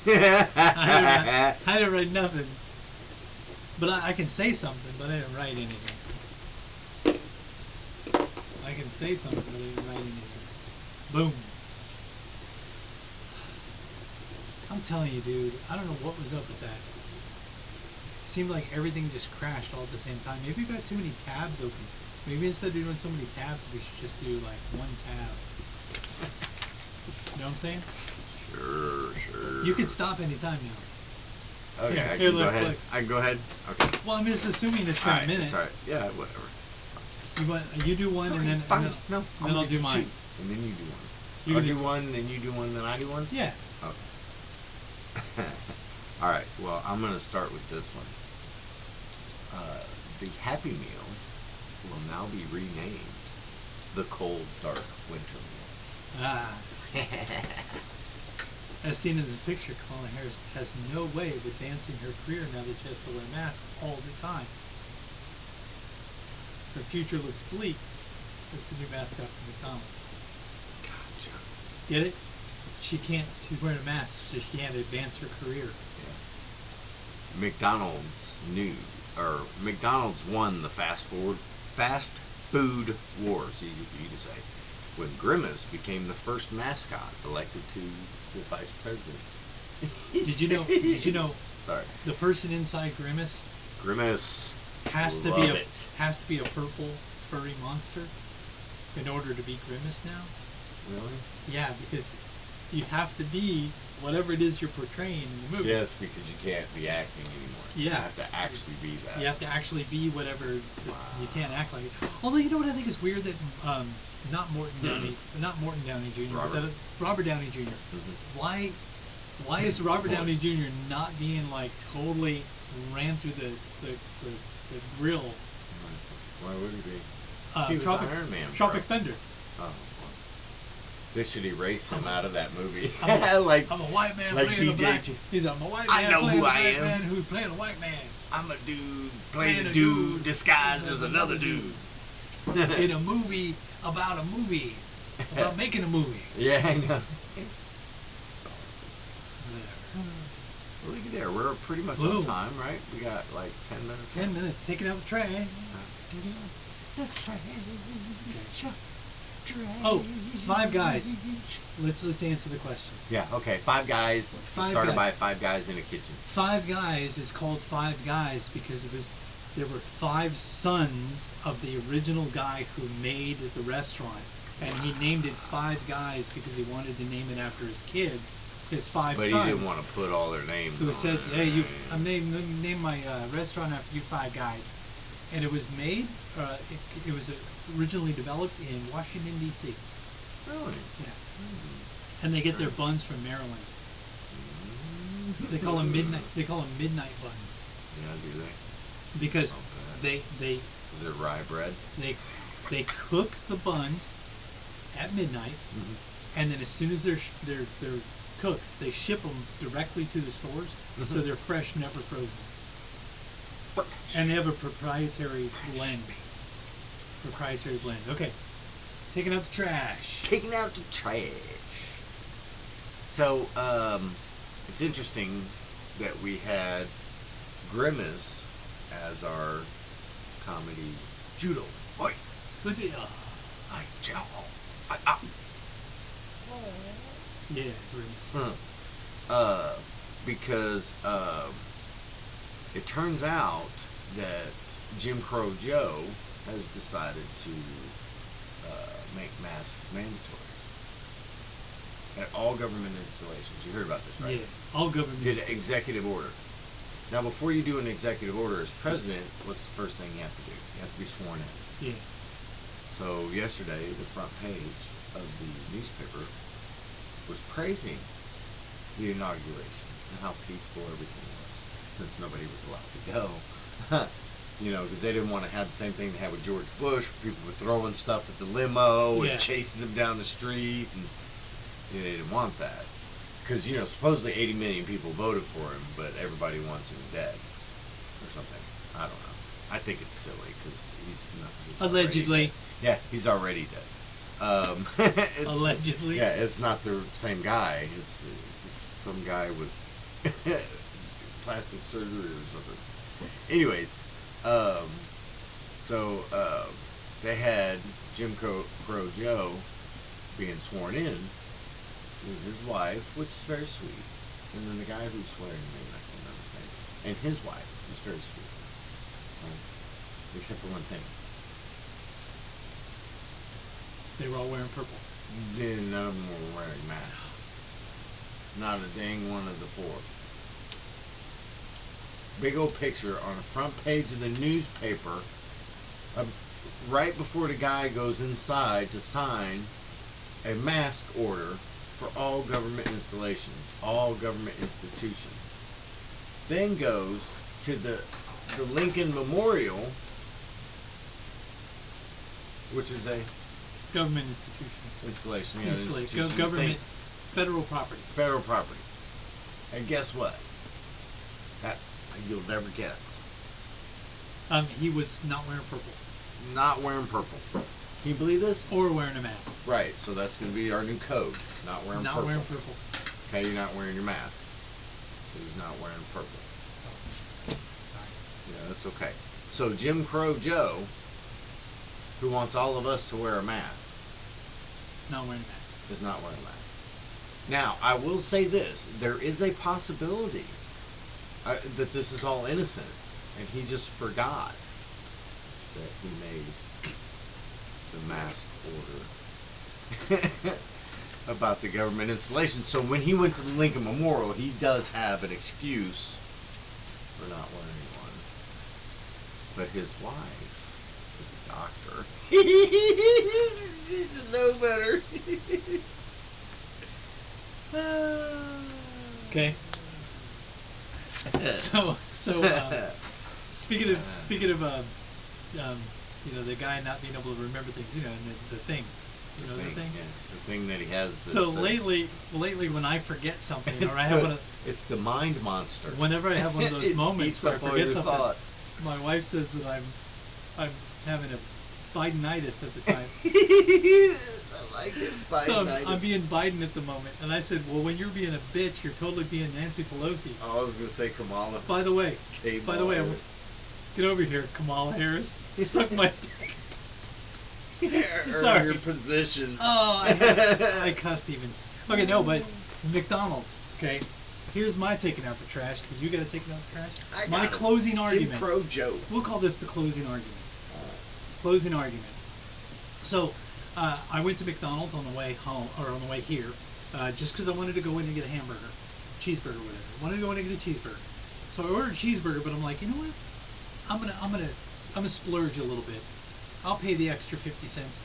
I didn't write nothing. But I can say something, but I didn't write anything. I can say something, but I didn't write anything. Boom. I'm telling you, dude, I don't know what was up with that. It seemed like everything just crashed all at the same time. Maybe we got too many tabs open. Maybe instead of doing so many tabs, we should just do like one tab. You know what I'm saying? Sure. You can stop anytime now. Okay, Here, I can here, go look, ahead. look. I can go ahead. Okay. Well, I'm just assuming it's for Alright, a minute. it's alright. Yeah, whatever. It's fine. You do one, It's and okay, then fine. and then, No, then I'll do mine. And then you do one. You I'll can do do- one, then you do one, then I do one? Yeah. Okay. Alright, well, I'm going to start with this one. The Happy Meal will now be renamed the Cold Dark Winter Meal. Ah. As seen in this picture, Kamala Harris has no way of advancing her career now that she has to wear a mask all the time. Her future looks bleak as the new mascot for McDonald's. Gotcha. Get it? She's wearing a mask, so she can't advance her career. Yeah. McDonald's won the fast food wars, easy for you to say, when Grimace became the first mascot elected to the vice president. Did you know Sorry. the person inside Grimace has to Love be it. a purple furry monster in order to be Grimace now? Really? Yeah, because you have to be whatever it is you're portraying in the movie. Yes, because you can't be acting anymore. Yeah. You have to actually be that. You have to actually be whatever. Wow. You can't act like it. Although you know what I think is weird that not Morton Downey Jr. Robert. But Robert Downey Jr. Mhm. Why is Robert Downey Jr. not being like totally ran through the grill? Why would he be? He was Tropic Iron Man, Tropic bro. Thunder. Oh, well. They should erase him out of that movie. I'm like, a white man like playing a black. DJ. He's a white I man know playing who a I black am. man who's playing a white man. I'm a dude Playing playing a a dude dude disguised as another dude. In a movie about a movie. About making a movie. Yeah, I know. That's awesome. Whatever. Well, look at there. We're pretty much Whoa. on time, right? We got like 10 minutes. 10 left. minutes. Taking out the tray. Oh, Five Guys. Let's answer the question. Yeah, okay. Five Guys. Five started Guys. by Five Guys in a kitchen. Five Guys is called Five Guys because there were 5 sons of the original guy who made the restaurant, and he named it Five Guys because he wanted to name it after his kids, his 5 But sons. he didn't want to put all their names So he on said, it. "Hey, I'm name my restaurant after you 5 guys," and it was made. It was originally developed in Washington D.C. Really? Yeah. And they get their buns from Maryland. They call them midnight. They call them midnight buns. Yeah, do they? Because Okay. they Is it rye bread? they cook the buns at midnight, and then as soon as they're cooked, they ship them directly to the stores, so they're fresh, never frozen. And they have a proprietary blend. Okay, taking out the trash. Taking out the trash. So, it's interesting that we had Grimace as our comedy Judo. Oi! I tell. Yeah, Grimace. Because it turns out that Jim Crow Joe has decided to make masks mandatory at all government installations. You heard about this, right? Yeah, all government. Did an executive order. Now, before you do an executive order as president, what's the first thing you have to do? You have to be sworn in. Yeah. So yesterday, the front page of the newspaper was praising the inauguration and how peaceful everything was, since nobody was allowed to go. You know, because they didn't want to have the same thing they had with George Bush, where people were throwing stuff at the limo and chasing them down the street, and you know, they didn't want that. Because, you know, supposedly 80 million people voted for him, but everybody wants him dead or something. I don't know. I think it's silly because he's not. He's Allegedly. Yeah, he's already dead. It's, Allegedly. Yeah, it's not the same guy. It's some guy with plastic surgery or something. Anyways, so they had Jim Crow Joe being sworn in with his wife, which is very sweet, and then the guy who's swearing in, I can't remember his name, and his wife was very sweet, except for one thing. They were all wearing purple. Then none of them were wearing masks. Not a dang one of the four. Big old picture on the front page of the newspaper, right before the guy goes inside to sign a mask order for all government installations, all government institutions. Then goes to the Lincoln Memorial, which is a Government institution. installation, yeah, Institution. Government, thing. federal property. Federal property. And guess what? You'll never guess. He was not wearing purple. Not wearing purple. Can you believe this? Or wearing a mask. Right, so that's going to be our new code. Not wearing Not purple. wearing purple. Okay, you're not wearing your mask. So he's not wearing purple. Oh, sorry. Yeah, that's okay. So Jim Crow Joe, who wants all of us to wear a mask, He's not wearing a mask. is not wearing a mask. Now, I will say this. There is a possibility that this is all innocent, and he just forgot that he made the mask order about the government installation. So when he went to the Lincoln Memorial, he does have an excuse for not wearing one. But his wife is a doctor. She should know better. Okay. So speaking of you know, the guy not being able to remember things, you know, and the thing, you know, the thing. Yeah, the thing that he has. That So says, lately when I forget something, or it's I have it's the mind monster. whenever I have one of those It moments eats where I up all forget your something, thoughts. my wife says that I'm having a Bidenitis at the time. I like it. So Bidenitis. I'm being Biden at the moment, and I said, well, when you're being a bitch, you're totally being Nancy Pelosi. I was gonna say Kamala. By the way, Harris. get over here, Kamala Harris. Suck my dick. Earn Sorry. your position. Oh, I cussed even. Okay, no, but McDonald's. Okay, here's my taking out the trash, because you got to take out the trash. My closing argument. Jim Crow Joe. We'll call this the closing argument. Closing argument. So, I went to McDonald's on the way home, or on the way here, just because I wanted to go in and get a hamburger, cheeseburger, whatever. I wanted to go in and get a cheeseburger. So I ordered a cheeseburger, but I'm like, you know what? I'm gonna splurge a little bit. I'll pay the extra 50 cents.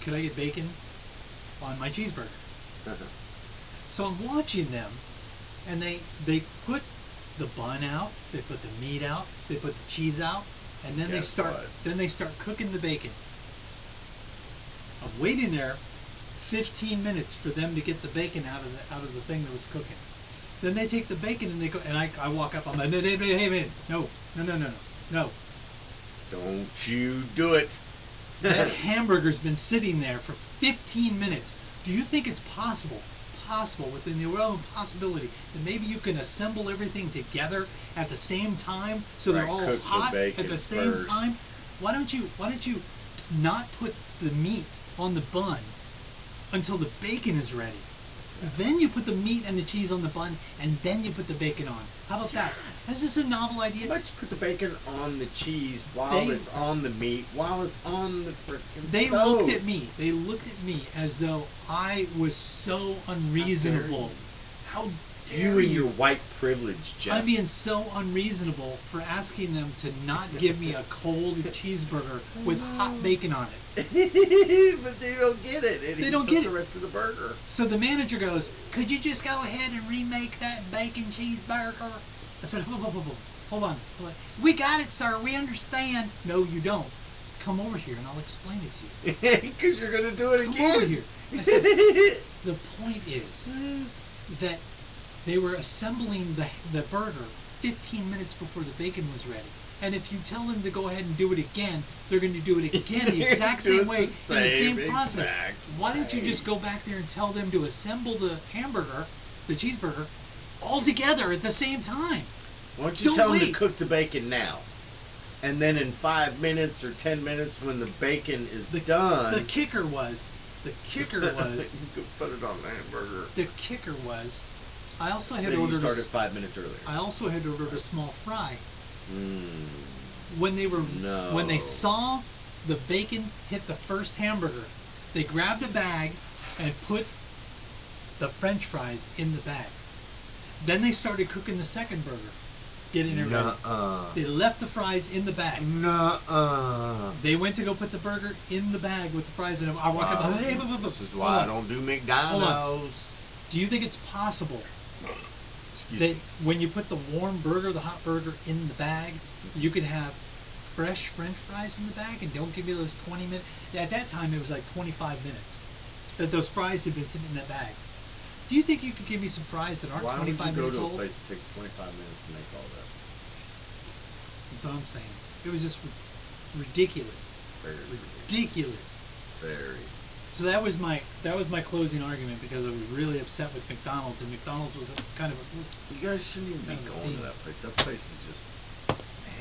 Could I get bacon? on my cheeseburger. Uh-huh. So I'm watching them, and they put the bun out, they put the meat out, they put the cheese out, and then Guess what? they start cooking the bacon. I'm waiting there 15 minutes for them to get the bacon out of the thing that was cooking. Then they take the bacon and they go, and I walk up, I'm like, hey, no. Don't you do it. That hamburger's been sitting there for 15 minutes. Do you think it's possible within the realm of possibility that maybe you can assemble everything together at the same time so they're all cook the hot bacon at the same first. time? Why don't you not put the meat on the bun until the bacon is ready? Then you put the meat and the cheese on the bun, and then you put the bacon on. How about that? Is this a novel idea? Let's put the bacon on the cheese while it's on the meat, while it's on the frickin' They stove. looked at me. They looked at me as though I was so unreasonable. How dare You and your white privilege, Jeff. I'm being so unreasonable for asking them to not give me a cold cheeseburger with hot bacon on it. But they don't get it. And They he don't took get the it. rest of the burger. So the manager goes, "Could you just go ahead and remake that bacon cheeseburger?" I said, Hold on. We got it, sir. We understand. No, you don't. Come over here and I'll explain it to you. Because you're going to do it Come again. over here. I said, the point is that they were assembling the burger 15 minutes before the bacon was ready. And if you tell them to go ahead and do it again, they're going to do it again the exact same way, in the same process. Why don't you just go back there and tell them to assemble the hamburger, the cheeseburger, all together at the same time? Why don't you Don't tell them wait. to cook the bacon now? And then in 5 minutes or 10 minutes when the bacon is done... The kicker was... you could put it on the hamburger. The kicker was... I also had Then you ordered started 5 minutes earlier. I also had ordered a small fry. Mm. When they saw the bacon hit the first hamburger, they grabbed a bag and put the French fries in the bag. Then they started cooking the second burger, getting it ready. They left the fries in the bag. They went to go put the burger in the bag with the fries in it. I walk up. Hey, this is why I don't do McDonald's. Do you think it's possible Excuse that me. when you put the warm burger, the hot burger in the bag, you could have fresh French fries in the bag and don't give you those 20 minutes? At that time, it was like 25 minutes that those fries had been sitting in that bag. Do you think you could give me some fries that aren't Why would 25 you go minutes to a old? place that takes 25 minutes to make all that? That's what I'm saying. It was just ridiculous. Very Ridiculous. Very. So that was my closing argument because I was really upset with McDonald's, and McDonald's was kind of a... You guys shouldn't even be Kind of a going to theme. that place. That place is just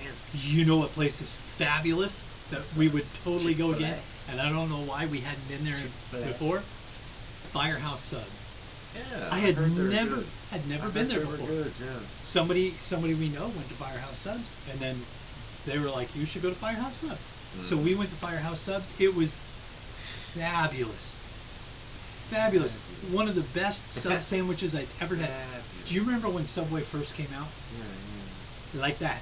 nasty. You know what place is fabulous that we would totally go Chick-fil-A. again, and I don't know why we hadn't been there Chick-fil-A. before? Firehouse Subs. Yeah, I I had heard they're never good. been there They were before. Good, yeah. Somebody we know went to Firehouse Subs, and then they were like, "You should go to Firehouse Subs." So we went to Firehouse Subs. It was fabulous. Fabulous. One of the best sub sandwiches I've ever had. Do you remember when Subway first came out? Yeah, Like that.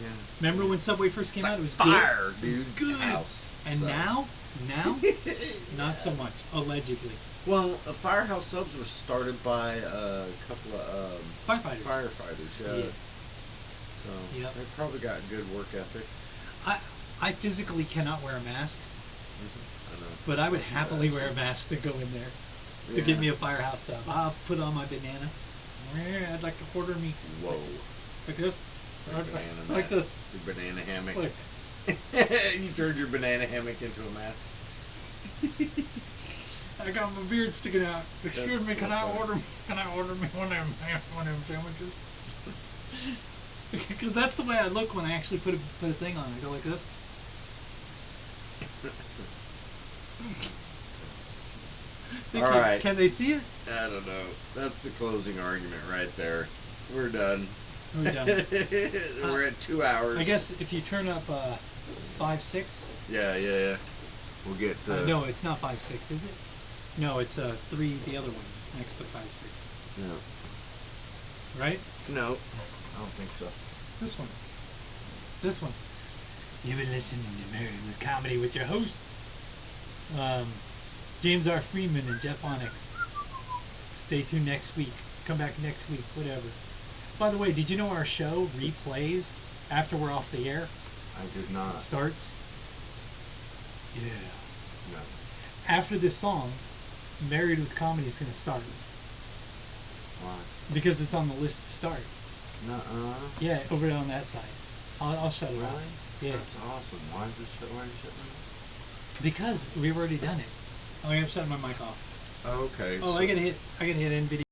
yeah. Remember when Subway first came It's out? like It was fire, good. It was dude. good. House And Subs. now, not so much. Allegedly. Well, Firehouse Subs was started by a couple of Firefighters. Yeah. Yeah. So Yep. they probably got good work ethic. I physically cannot wear a mask, I know. but I would happily wear a mask to go in there to Yeah. get me a Firehouse Sub. I'll put on my banana. I'd like to order me Whoa. like this. Your banana Like mask. this. Your banana hammock. Look. You turned your banana hammock into a mask. I got my beard sticking out. Excuse me, That's can so I funny. order me one of them sandwiches? Because that's the way I look when I actually put a thing on. I go like this. All right. Can they see it? I don't know. That's the closing argument right there. We're done. We're done. We're at 2 hours. I guess if you turn up 5-6. Yeah. We'll get. No, it's not 5-6, is it? No, it's 3. The other one next to 5-6. No. Right? No. I don't think so. This one. This one. You've been listening to Married with Comedy with your host. James R. Freeman and Jeff Onyx. Stay tuned next week. Come back next week, whatever. By the way, did you know our show replays after we're off the air? I did not. It starts? Yeah. No. After this song, Married with Comedy is going to start. Why? Because it's on the list to start. Nuh-uh. Yeah, over on that side. I'll shut it off. Really? Yeah. That's awesome. Why is it why are you shutting it off? Because we've already done it. Oh, I'm shutting my mic off. Oh, okay. Oh, I gotta hit NVIDIA.